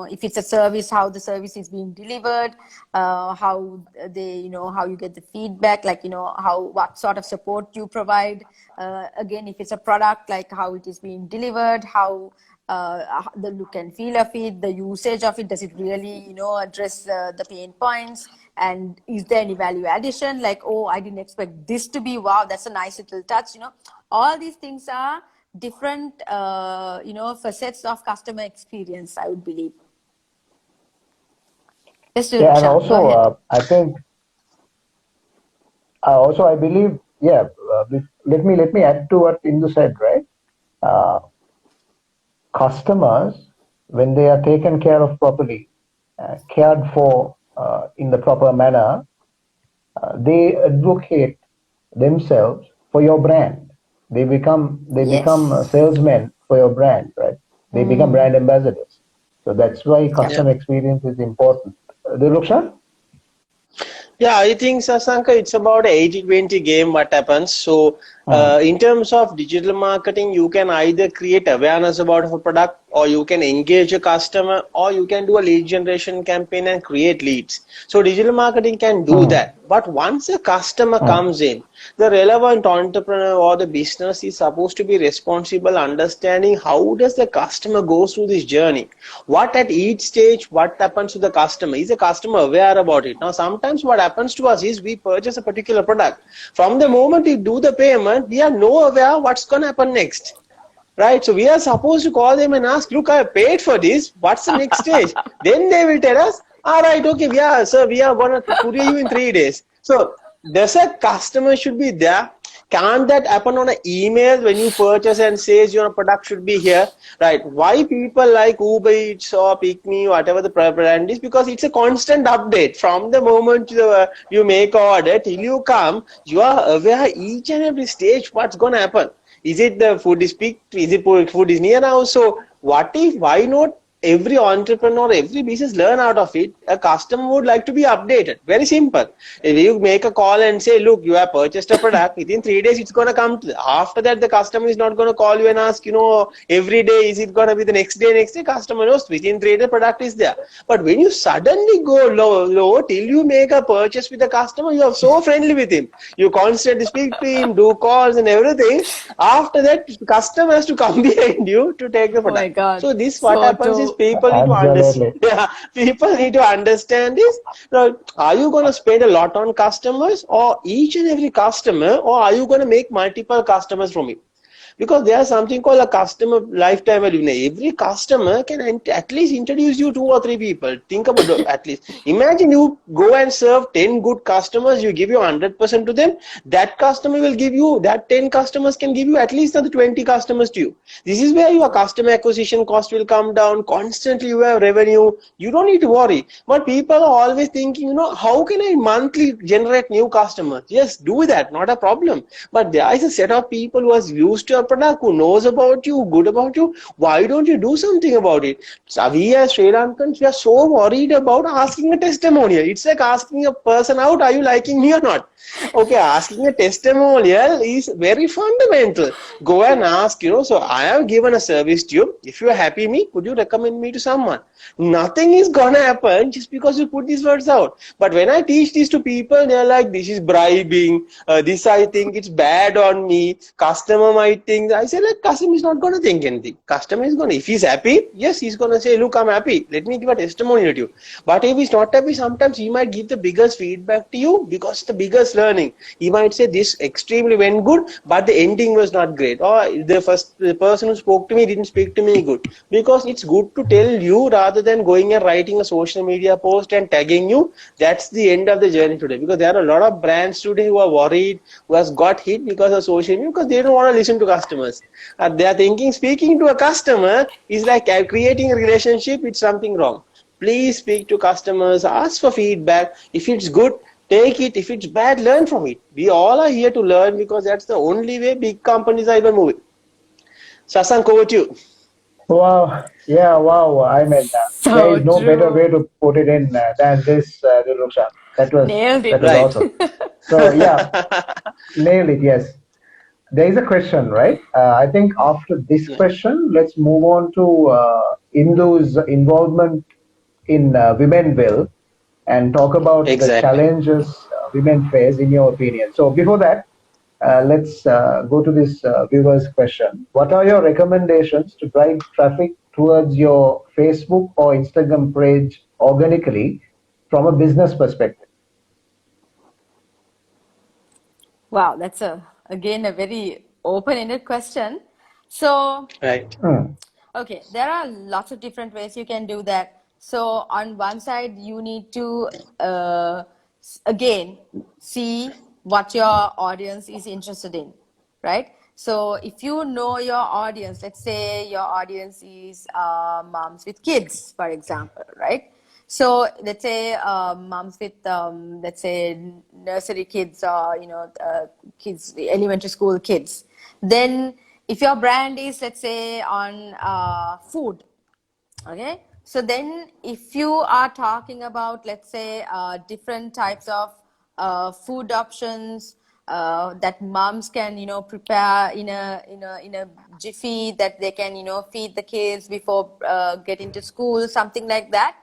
if it's a service, how the service is being delivered, how how you get the feedback, like, what sort of support you provide. Again, if it's a product, like how it is being delivered, how the look and feel of it, the usage of it, does it really, address the pain points? And is there any value addition? Like, oh, I didn't expect this to be, wow, that's a nice little touch, all these things are different, facets of customer experience, I would believe. Yes, Yeah, and Rukshan, go ahead. I think also I believe, yeah. Let me add to what Indu said, right? Customers, when they are taken care of properly, cared for in the proper manner, they advocate themselves for your brand. They become salesmen for your brand, right? They become brand ambassadors. So that's why customer experience is important. Dilukshan? Yeah, I think, Sasanka, it's about 80-20 game what happens. So in terms of digital marketing, you can either create awareness about a product, or you can engage a customer, or you can do a lead generation campaign and create leads. So digital marketing can do that. But once a customer comes in, the relevant entrepreneur or the business is supposed to be responsible, understanding how does the customer go through this journey. What at each stage, what happens to the customer? Is the customer aware about it? Now, sometimes what happens to us is we purchase a particular product. From the moment we do the payment, we are no aware what's going to happen next. Right, so we are supposed to call them and ask, look, I paid for this, what's the next stage? Then they will tell us, all right, okay, yeah, sir, we are going to courier you in 3 days. So does a customer should be there? Can't that happen on an email when you purchase and says your product should be here? Right, why people like Uber Eats or Pick Me, whatever the brand is, because it's a constant update. From the moment you make order till you come, you are aware each and every stage what's going to happen. Is it the food is picked? Is it food is near now? So why not every entrepreneur, every business learn out of it. A customer would like to be updated. Very simple. If you make a call and say, look, you have purchased a product, within 3 days it's going to come to after that the customer is not going to call you and ask, every day is it going to be the next day, customer knows within 3 days product is there. But when you suddenly go low till you make a purchase with the customer, you are so friendly with him. You constantly speak to him, do calls and everything. After that, customer has to come behind you to take the Oh my product. God. So this what So happens is true. people need to understand. Absolutely. Yeah, people need to understand this. Are you going to spend a lot on customers or each and every customer, or are you going to make multiple customers from it? Because there's something called a customer lifetime value. Every customer can at least introduce you 2 or 3 people. Think about it, at least. Imagine you go and serve 10 good customers, you give you 100% to them. That customer will give you, that 10 customers can give you at least another 20 customers to you. This is where your customer acquisition cost will come down. Constantly you have revenue. You don't need to worry. But people are always thinking, how can I monthly generate new customers? Yes, do that. Not a problem. But there is a set of people who has used your product, who knows about you, good about you. Why don't you do something about it? So we as Sri Lankans, we are so worried about asking a testimonial. It's like asking a person out, are you liking me or not? Okay, asking a testimonial is very fundamental. Go and ask, so I have given a service to you. If you are happy with me, could you recommend me to someone? Nothing is gonna happen just because you put these words out. But when I teach this to people, they're like, this is bribing. This I think it's bad on me. Customer might think. I say, like, customer is not gonna think anything. Customer is gonna, if he's happy, yes, he's gonna say, look, I'm happy. Let me give a testimonial to you. But if he's not happy, sometimes he might give the biggest feedback to you because the biggest learning. He might say this extremely went good, but the ending was not great. Or the person who spoke to me didn't speak to me good. Because it's good to tell you rather than going and writing a social media post and tagging you. That's the end of the journey today. Because there are a lot of brands today who are worried, who has got hit because of social media, because they don't want to listen to customers. They are thinking speaking to a customer is like creating a relationship with something wrong. Please speak to customers, ask for feedback. If it's good, take it. If it's bad, learn from it. We all are here to learn because that's the only way big companies are even moving. Sasank, over to you. Wow. Yeah, wow. I mean, there So is no better true. way to put it in than this, Dilukshan. Nailed That it. was Right. awesome. So yeah, nailed it. Yes. There is a question, right? I think after this Yeah. question, let's move on to Indu's involvement in women will and talk about the Exactly. challenges women face in your opinion. So before that, let's go to this viewer's question. What are your recommendations to drive traffic towards your Facebook or Instagram page organically from a business perspective? Wow, that's again a very open-ended question. So, Right. Hmm. okay, there are lots of different ways you can do that. So on one side, you need to again see what your audience is interested in, right? So if you know your audience, let's say your audience is moms with kids, for example, right? So let's say moms with let's say nursery kids or kids, elementary school kids. Then if your brand is let's say on food, okay, so then if you are talking about let's say different types of food options that moms can prepare in a jiffy that they can feed the kids before getting to school, something like that,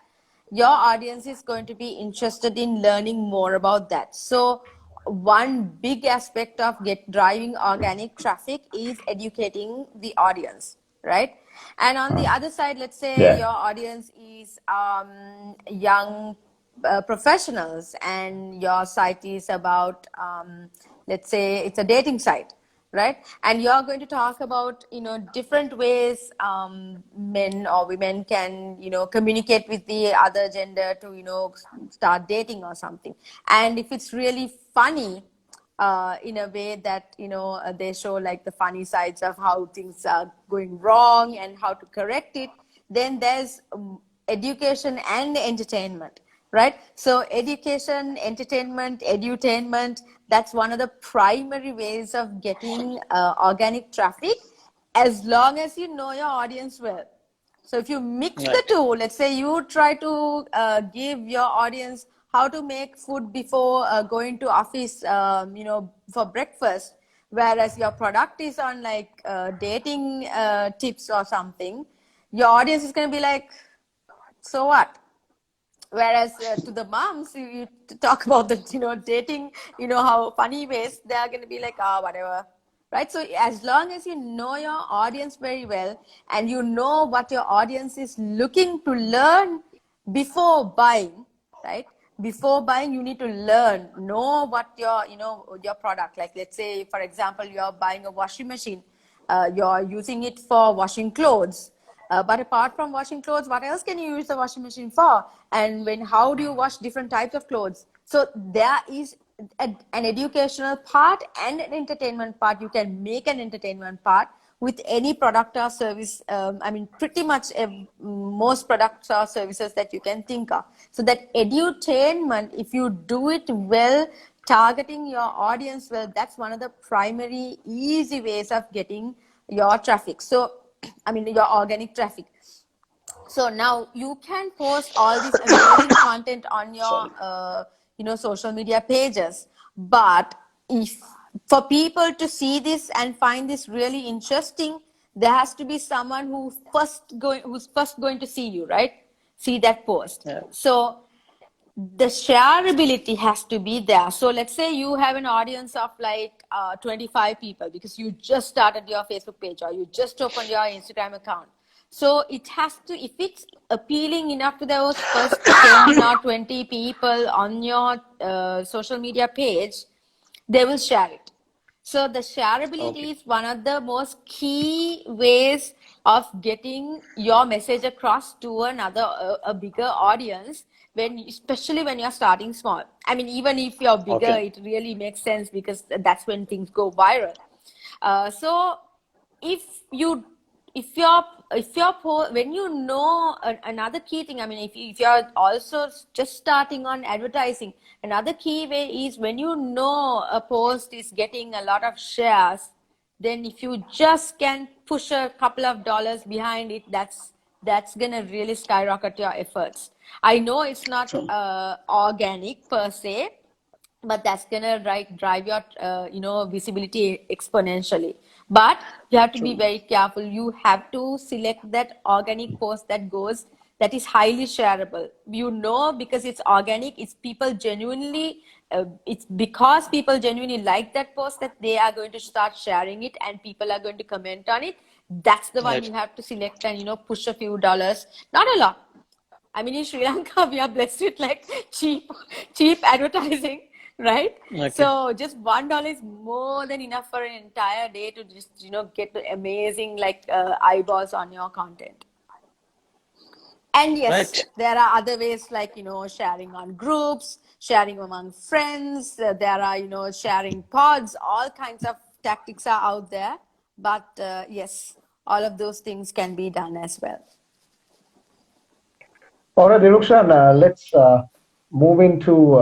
your audience is going to be interested in learning more about that. So one big aspect of get driving organic traffic is educating the audience, right? And on the other side, let's say Yeah. your audience is young professionals and your site is about let's say it's a dating site, right? And you're going to talk about different ways men or women can communicate with the other gender to start dating or something. And if it's really funny in a way that they show like the funny sides of how things are going wrong and how to correct it, then there's education and entertainment, right? So education, entertainment, edutainment, that's one of the primary ways of getting organic traffic, as long as you know your audience well. So if you mix the two, let's say you try to give your audience how to make food before going to office, for breakfast, whereas your product is on like dating tips or something, your audience is going to be like, so what? Whereas to the moms, you talk about the dating, how funny ways, they are going to be like, whatever, right? So as long as you know your audience very well and you know what your audience is looking to learn before buying, right? Before buying, you need to know what your product, like let's say, for example, you're buying a washing machine, you're using it for washing clothes. But apart from washing clothes, what else can you use the washing machine for? And how do you wash different types of clothes? So there is an educational part and an entertainment part. You can make an entertainment part with any product or service. Pretty much most products or services that you can think of. So that edutainment, if you do it well, targeting your audience well, that's one of the primary easy ways of getting your traffic. So your organic traffic. So now you can post all this amazing content on your social media pages, but if for people to see this and find this really interesting, there has to be someone who's first going to see you, right? See that post. Yeah. So the shareability has to be there. So let's say you have an audience of like 25 people because you just started your Facebook page or you just opened your Instagram account. So it has to, if it's appealing enough to those first 10 or 20 people on your social media page, they will share it. So the shareability is one of the most key ways of getting your message across to a bigger audience, especially when you're starting small. Even if you're bigger, it really makes sense because that's when things go viral. So if you're when you know another key thing, if you're also just starting on advertising, another key way is when you know a post is getting a lot of shares, then if you just can push a couple of dollars behind it, that's gonna really skyrocket your efforts. I know it's not organic per se, but that's gonna drive your visibility exponentially. But you have to be very careful. You have to select that organic post that is highly shareable. Because it's organic, it's because people genuinely like that post that they are going to start sharing it and people are going to comment on it. That's the one you have to select and push a few dollars, not a lot. In Sri Lanka, we are blessed with like cheap advertising, right? So just $1 is more than enough for an entire day to just get the amazing eyeballs on your content. And yes, there are other ways like sharing on groups, sharing among friends. There are sharing pods. All kinds of tactics are out there. But yes, all of those things can be done as well. All right, Dilukshan, let's move into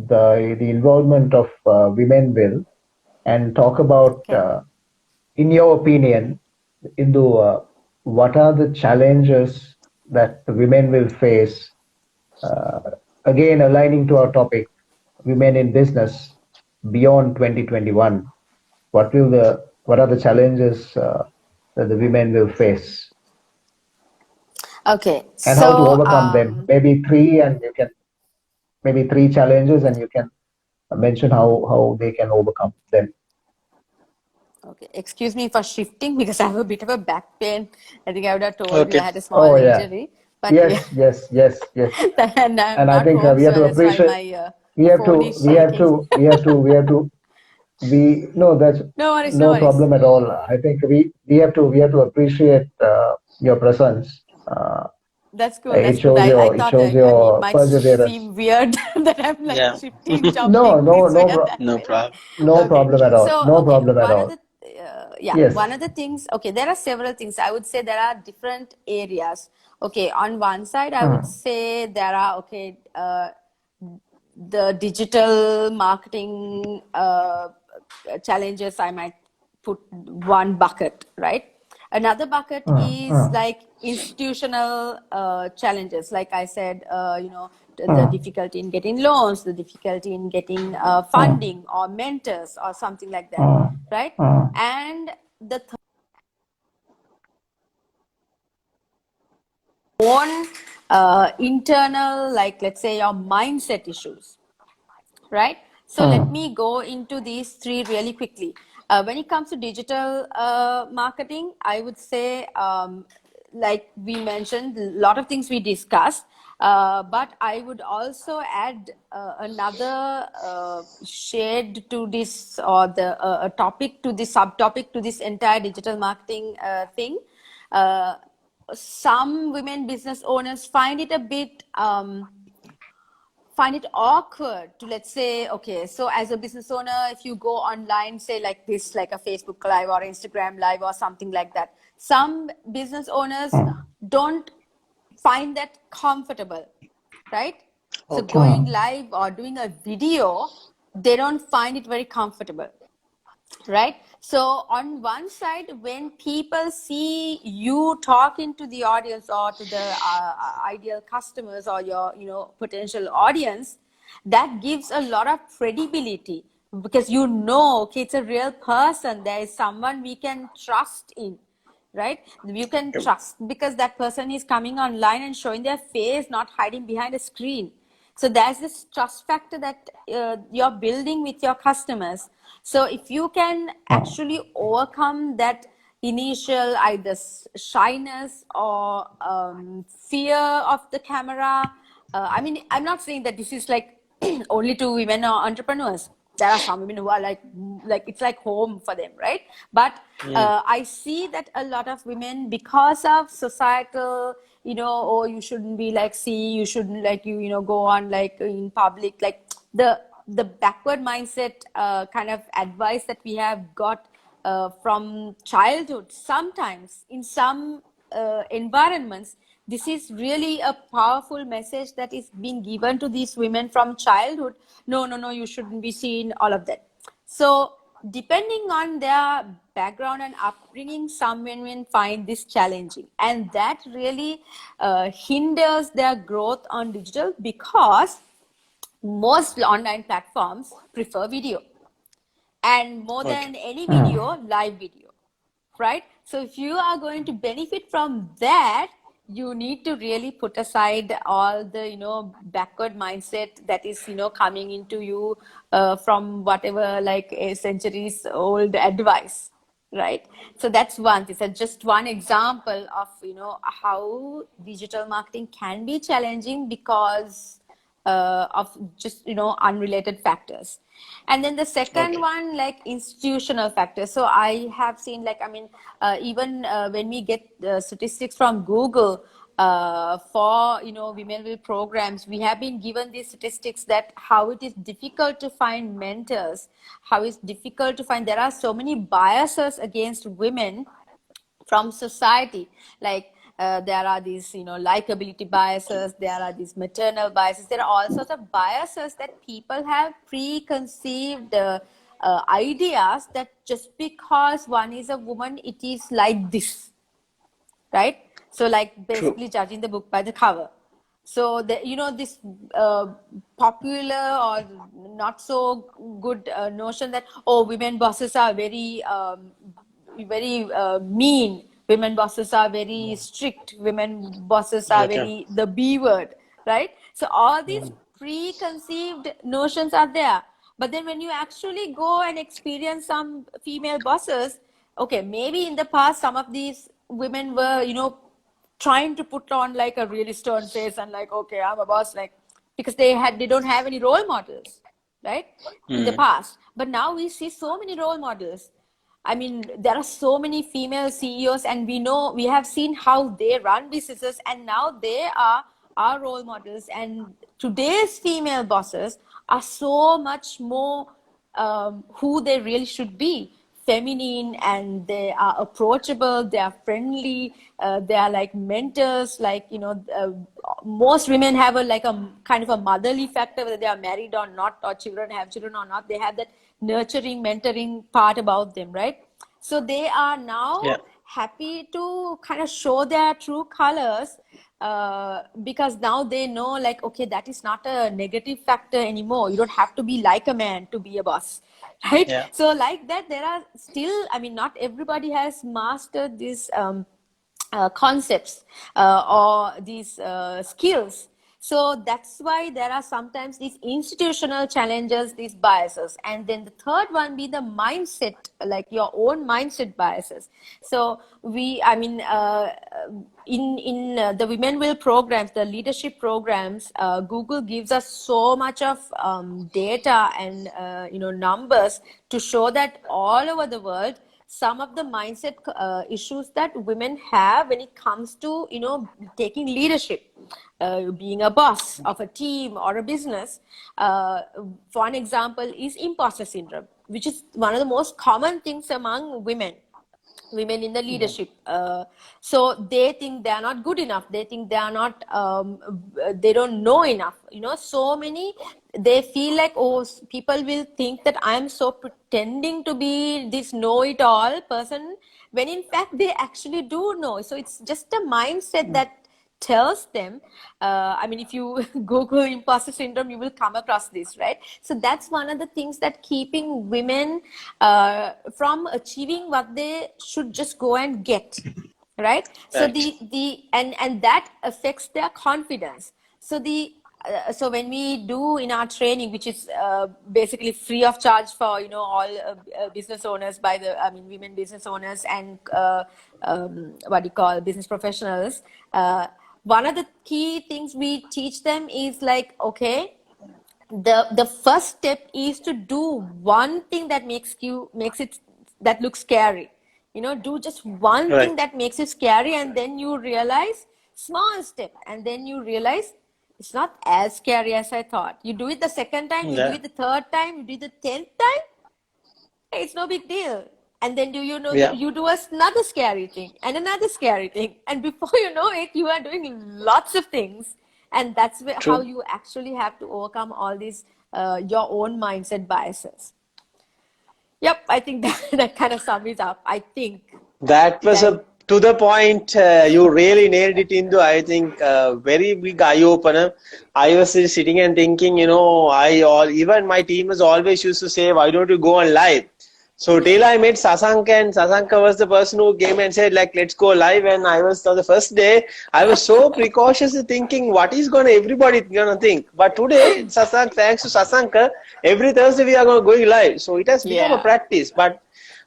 the involvement of women will and talk about, in your opinion, Indu, what are the challenges that the women will face? Again, aligning to our topic, women in business beyond 2021. What are the challenges that the women will face? Okay, and how to overcome them? Maybe three challenges, and you can mention how they can overcome them. Okay, excuse me for shifting because I have a bit of a back pain. I think I would have told you I had a small injury. But yes. and I think we have to appreciate. That's no problem at all. I think we have to appreciate your presence. That's cool. That's cool. I thought it might seem weird that I'm like shifting, jumping. No problem at all. So, no problem at all. One of the things, there are several things. I would say there are different areas. Okay, on one side, I would say there are, the digital marketing challenges I might put one bucket, right? Another bucket is like institutional challenges. Like I said, the difficulty in getting loans, the difficulty in getting funding or mentors or something like that, right? And the own internal, like let's say your mindset issues, right? So let me go into these three really quickly. When it comes to digital marketing, I would say, like we mentioned, a lot of things we discussed, but I would also add another shade to this, or a topic to this, subtopic to this entire digital marketing thing. Some women business owners find it a bit find it awkward to, let's say, okay, so as a business owner, if you go online, say like this, like a Facebook live or Instagram live or something like that, some business owners don't find that comfortable, right? So going live or doing a video, they don't find it very comfortable, right? So on one side, when people see you talking to the audience or to the ideal customers or your potential audience, that gives a lot of credibility, because okay, it's a real person, there is someone we can trust in, right? You can trust because that person is coming online and showing their face, not hiding behind a screen. So there's this trust factor that you're building with your customers. So if you can actually overcome that initial either shyness or fear of the camera, I mean, I'm not saying that this is like only to women or entrepreneurs. There are some women who are like it's like home for them, right? But I see that a lot of women, because of societal, oh, you shouldn't be like, you shouldn't like, go on like in public, like the backward mindset kind of advice that we have got from childhood. Sometimes in some environments, this is really a powerful message that is being given to these women from childhood. No, you shouldn't be seen, all of that. So depending on their background and upbringing, some women find this challenging, and that really hinders their growth on digital, because most online platforms prefer video, and more than any video, live video, right? So if you are going to benefit from that, you need to really put aside all the backward mindset that is coming into you from whatever, like a centuries old advice, right? So that's one. This is just one example of how digital marketing can be challenging because of just unrelated factors. And then the second one, like institutional factors. So I have seen, like, I mean, even when we get statistics from Google for women with programs, we have been given these statistics that how it is difficult to find mentors, how it's difficult to find, there are so many biases against women from society, like there are these likability biases, there are these maternal biases, there are all sorts of biases that people have preconceived ideas that just because one is a woman, it is like this, right? So like basically judging the book by the cover. So this popular or not so good notion that, oh, women bosses are very mean, women bosses are very strict, women bosses are very the B word, right? So all these preconceived notions are there. But then when you actually go and experience some female bosses, okay, maybe in the past some of these women were trying to put on like a really stern face and like, okay, I'm a boss, like, because they don't have any role models, right? In the past. But now we see so many role models. I mean, there are so many female CEOs, and we have seen how they run businesses, and now they are our role models. And today's female bosses are so much more who they really should be. Feminine, and they are approachable, they are friendly, they are like mentors, like most women have a kind of a motherly factor, whether they are married or not, or have children or not, they have that nurturing, mentoring part about them, right? So they are now happy to kind of show their true colors, because now they know, like, okay, that is not a negative factor anymore. You don't have to be like a man to be a boss, right? Yeah. So like that, there are still, I mean, not everybody has mastered these concepts or these skills. So that's why there are sometimes these institutional challenges, these biases. And then the third one be the mindset, like your own mindset biases. So I mean, in the Women Will programs, the leadership programs, Google gives us so much of data and numbers to show that all over the world, some of the mindset issues that women have when it comes to taking leadership, being a boss of a team or a business. For an example is imposter syndrome, which is one of the most common things among women in the leadership. So they think they are not good enough, they think they are not they don't know enough, so many. They feel like, oh, people will think that I am so pretending to be this know-it-all person, when in fact they actually do know. So it's just a mindset that tells them, I mean, if you Google imposter syndrome, you will come across this, right? So that's one of the things that keeping women from achieving what they should just go and get, right? So and that affects their confidence. So so when we do in our training, which is basically free of charge for all business owners, women business owners and what do you call business professionals, one of the key things we teach them is like, okay, the first step is to do one thing that makes it that looks scary. Do just one thing that makes it scary, and then you realize, small step, and then you realize it's not as scary as I thought. You do it the second time, you do it the third time, you do it the 10th time, it's no big deal. And then you do another scary thing and another scary thing, and before you know it, you are doing lots of things. And that's how you actually have to overcome all these your own mindset biases. Yep, I think that kind of sums it up. I think that was to the point. You really nailed it into, I think, very big eye opener. I was sitting and thinking, even my team was always used to say, why don't you go on live? So till I met Sasanka, and Sasanka was the person who came and said, like, let's go live. And I was on the first day, I was so precautiously thinking, what is everybody gonna think? But today, thanks to Sasanka, every Thursday we are going live. So it has become a practice. But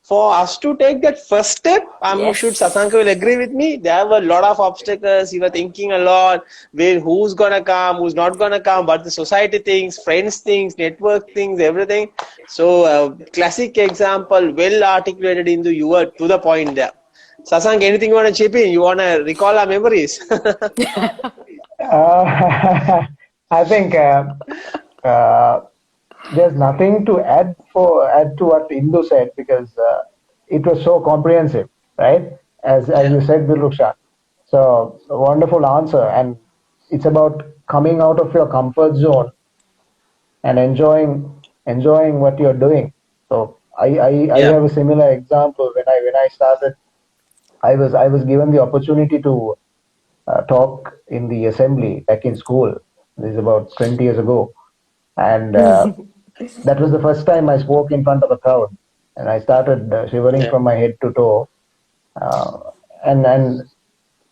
for us to take that first step, I'm sure Sasanka will agree with me. There were a lot of obstacles. You were thinking a lot, who's gonna come, who's not gonna come, but the society thinks, friends thinks, network things, everything. So classic example, well articulated into to the point there. Sasank, anything you want to chip in? You want to recall our memories? I think there's nothing to add to what Indu said, because it was so comprehensive, right? As you said, Diluksha. So a wonderful answer, and it's about coming out of your comfort zone and enjoying what you're doing. So I have a similar example. When I started, I was given the opportunity to talk in the assembly back in school. This is about 20 years ago, and that was the first time I spoke in front of a crowd, and I started shivering from my head to toe. And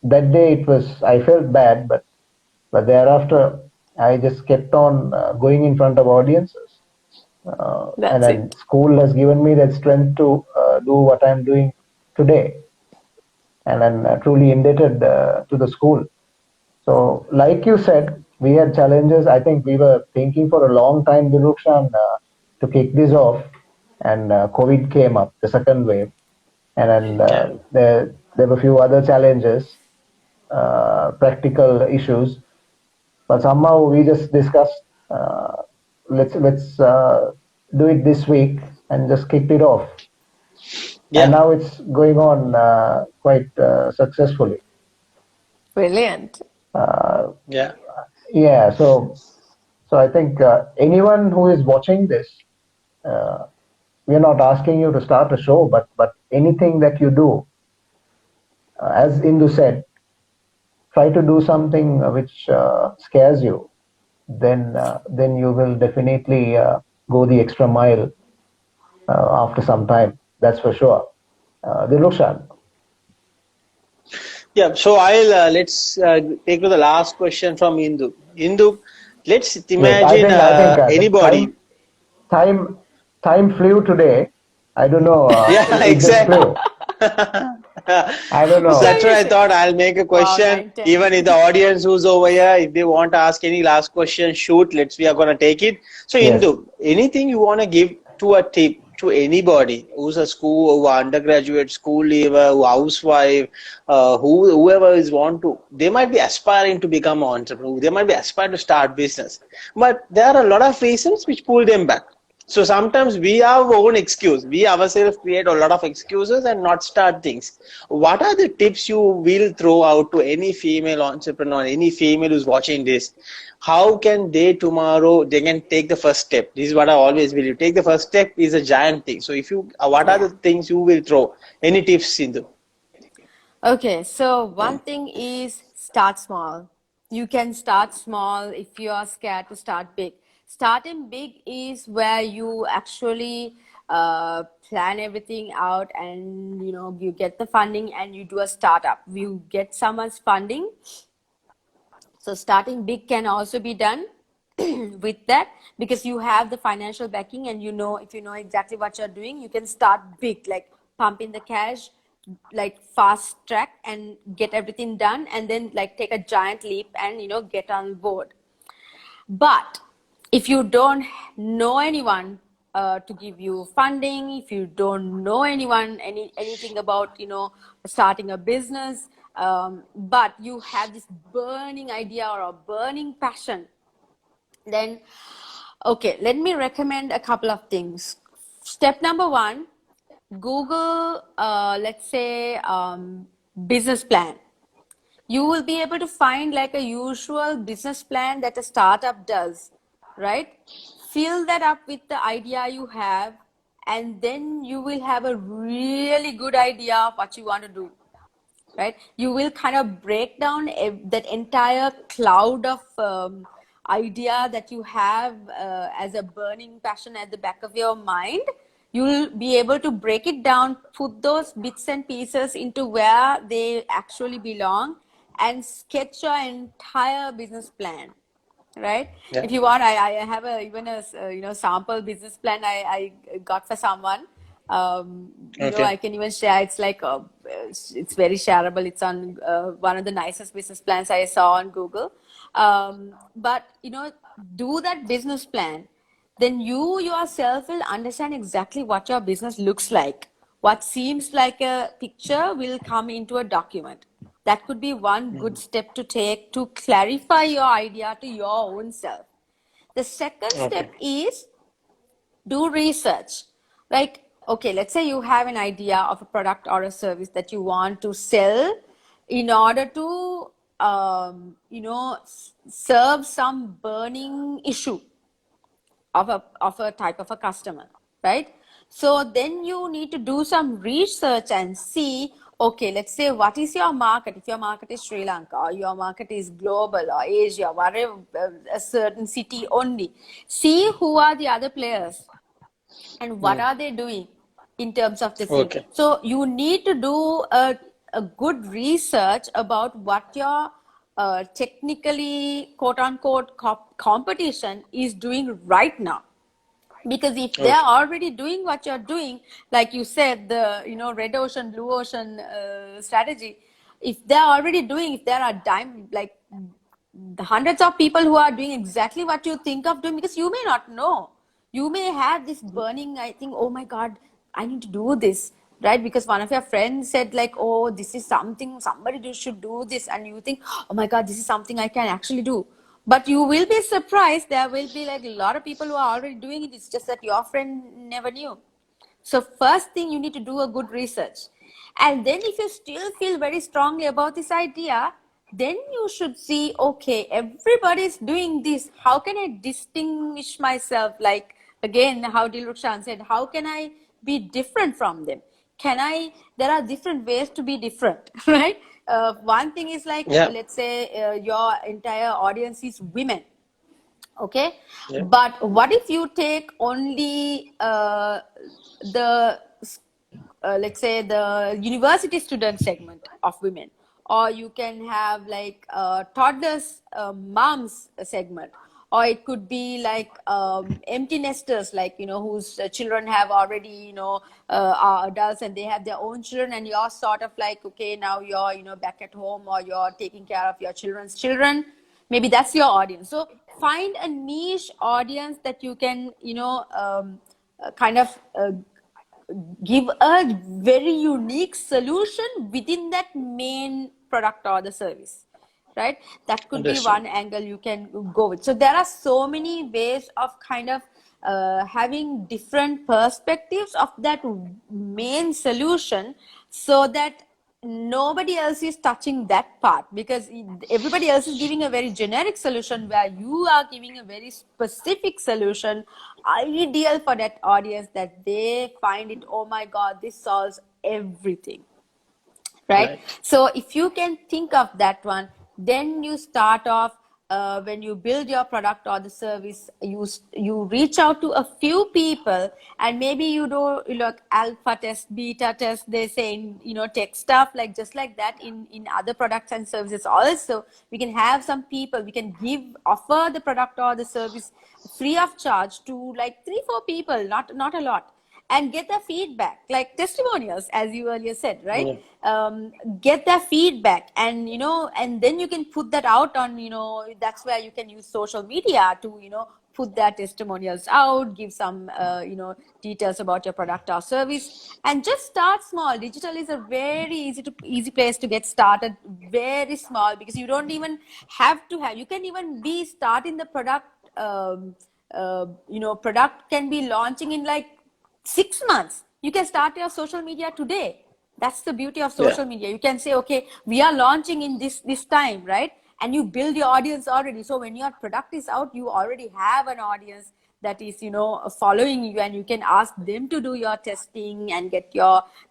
that day I felt bad, but thereafter I just kept on going in front of audiences. And then school has given me that strength to do what I'm doing today, and I'm truly indebted to the school. So, like you said, we had challenges. I think we were thinking for a long time, Dilukshan, to kick this off, and COVID came up, the second wave, and then there were a few other challenges, practical issues, but somehow we just discussed, let's do it this week, and just kicked it off. And now it's going on quite successfully. Brilliant. So I think anyone who is watching this, we're not asking you to start a show, but anything that you do, as Indu said, try to do something which scares you. Then you will definitely go the extra mile after some time. That's for sure. Dilukshan. Yeah, so I'll let's take to the last question from Indu. Indu, let's Yes, imagine I think the anybody. time time flew today. I don't know. Yeah, It just exactly. flew. I don't So know. that's why I thought I'll make a Wow, question. 9:10. Even if the audience who's over here, if they want to ask any last question, shoot. We are gonna take it. So Yes. Indu, anything you want to give to a tip to anybody who's a school, who are undergraduate, school leaver, who housewife, whoever is want to, they might be aspiring to become an entrepreneur. They might be aspiring to start business, but there are a lot of reasons which pull them back. So sometimes we have our own excuse. We ourselves create a lot of excuses and not start things. What are the tips you will throw out to any female entrepreneur, any female who's watching this? How can they tomorrow, they can take the first step? This is what I always believe. Take the first step is a giant thing. So if you, what are the Yeah. things you will throw? Any tips, Sindhu? Okay, so one thing is start small. You can start small if you are scared to start big. Starting big is where you actually plan everything out, and you get the funding and you do a startup. You get someone's funding. So starting big can also be done with that, because you have the financial backing, and if you know exactly what you're doing, you can start big, like pump in the cash, like fast track and get everything done, and then like take a giant leap and get on board. But if you don't know anyone to give you funding, if you don't know anything about starting a business, but you have this burning idea or a burning passion, then okay, let me recommend a couple of things. Step number one: Google, let's say, business plan. You will be able to find like a usual business plan that a startup does, right? Fill that up with the idea you have, and then you will have a really good idea of what you want to do, right? You will kind of break down that entire cloud of idea that you have as a burning passion at the back of your mind. You will be able to break it down, put those bits and pieces into where they actually belong, and sketch your entire business plan, right? Yeah. If you want, I have even a sample business plan I got for someone. Okay. I can even share. It's like it's very shareable. It's on one of the nicest business plans I saw on Google. But do that business plan, then you yourself will understand exactly what your business looks like. What seems like a picture will come into a document. That could be one good step to take to clarify your idea to your own self. The second Okay. step is do research. Like, okay, let's say you have an idea of a product or a service that you want to sell in order to, serve some burning issue of a type of a customer, right? So then you need to do some research and see, okay, let's say, what is your market? If your market is Sri Lanka, or your market is global or Asia, whatever, a certain city only, see who are the other players and what are they doing in terms of the thing. Okay. So you need to do a good research about what your technically quote unquote competition is doing right now. Because if they are Okay. already doing what you're doing, like you said, the red ocean blue ocean strategy, if they're already doing, if there are the hundreds of people who are doing exactly what you think of doing, because you may not know, you may have this burning, I think, oh my god, I need to do this, right? Because one of your friends said like, oh, this is something somebody should do this, and you think, oh my god, this is something I can actually do. But you will be surprised, there will be like a lot of people who are already doing it. It's just that your friend never knew. So first thing, you need to do a good research. And then if you still feel very strongly about this idea, then you should see, okay, everybody's doing this. How can I distinguish myself? Like, again, how Dilrukshan said, how can I be different from them? there are different ways to be different, right? One thing is like, let's say your entire audience is women. Okay, but what if you take only the let's say the university student segment of women, or you can have like toddlers moms segment, or it could be like empty nesters, like whose children have already are adults and they have their own children, and you're sort of like, okay, now you're back at home, or you're taking care of your children's children. Maybe that's your audience. So find a niche audience that you can kind of give a very unique solution within that main product or the service, right? That could be one angle you can go with. So there are so many ways of kind of having different perspectives of that main solution, so that nobody else is touching that part, because everybody else is giving a very generic solution, where you are giving a very specific solution, ideal for that audience, that they find it, oh my god, this solves everything, right? So if you can think of that one, then you start off, when you build your product or the service, you reach out to a few people, and maybe you do like alpha test, beta test, they say in tech stuff, like just like that in other products and services also. We can have some people, we can offer the product or the service free of charge to like 3-4 people, not a lot, and get their feedback, like testimonials, as you earlier said, right? Get their feedback, and and then you can put that out on, that's where you can use social media to put their testimonials out, give some details about your product or service, and just start small. Digital is a very easy place to get started, very small, because you don't even have to have, you can even be starting the product, product can be launching in like 6 months. You can start your social media today. That's the beauty of social media. You can say, okay, we are launching in this time, right? And you build your audience already. So when your product is out, you already have an audience that is following you, and you can ask them to do your testing and get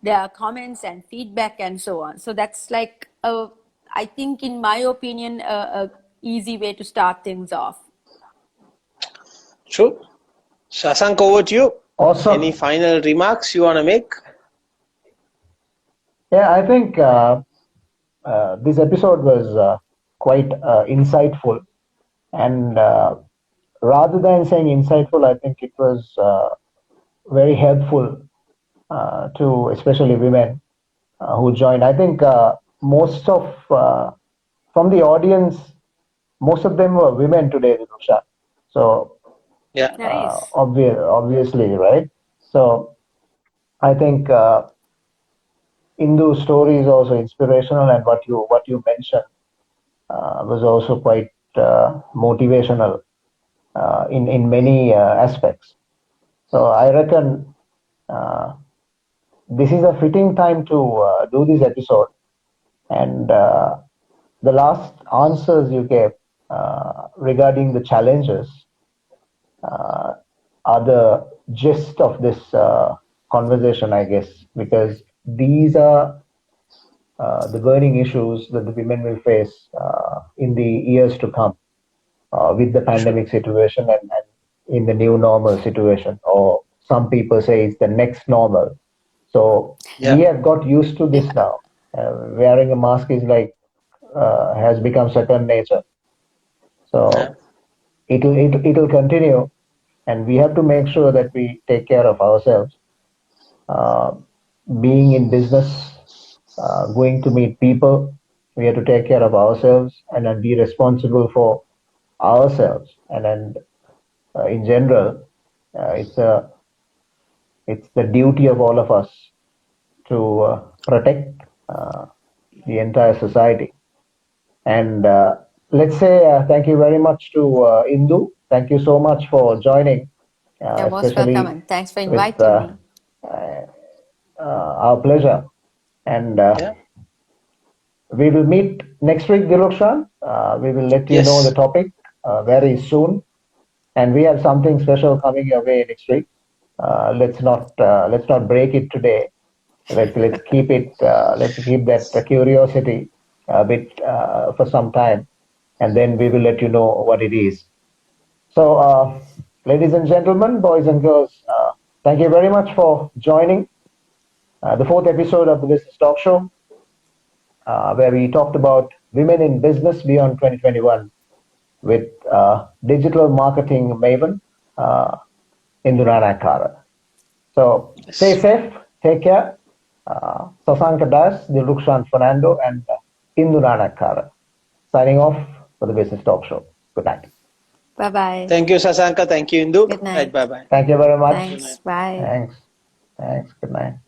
their comments and feedback and so on. So that's like I think, in my opinion, a easy way to start things off. True. Shashank, over to you. Awesome. Any final remarks you want to make? Yeah, I think this episode was quite insightful, and rather than saying insightful, I think it was very helpful to especially women who joined. I think most of from the audience, most of them were women today, Diksha. So nice. Obviously, right? So I think Indu's story is also inspirational, and what you mentioned was also quite motivational in many aspects. So I reckon this is a fitting time to do this episode, and the last answers you gave regarding the challenges are the gist of this conversation, I guess, because these are the burning issues that the women will face in the years to come with the pandemic situation and in the new normal situation, or some people say it's the next normal. So we have got used to this now. Wearing a mask is like has become second nature. So it'll continue, and we have to make sure that we take care of ourselves. Being in business, going to meet people, we have to take care of ourselves and then be responsible for ourselves. And then, in general, it's the duty of all of us to protect the entire society. And let's say thank you very much to Indu. Thank you so much for joining. You're most welcome, and thanks for inviting me. Our pleasure. And we will meet next week, Dilokshan. We will let you know the topic very soon. And we have something special coming your way next week. Let's not break it today. let's keep it. Let's keep that curiosity a bit for some time, and then we will let you know what it is. So, ladies and gentlemen, boys and girls, thank you very much for joining the fourth episode of the Business Talk Show, where we talked about women in business beyond 2021 with digital marketing maven Indurana. So stay safe, take care. Sasanka Das, Dilukshan Fernando, and Indurana Kara. Signing off for the Business Talk Show. Good night. Bye-bye. Thank you, Sasanka. Thank you, Indu. Good night. Bye-bye. Thank you very much. Thanks. Bye. Thanks. Good night.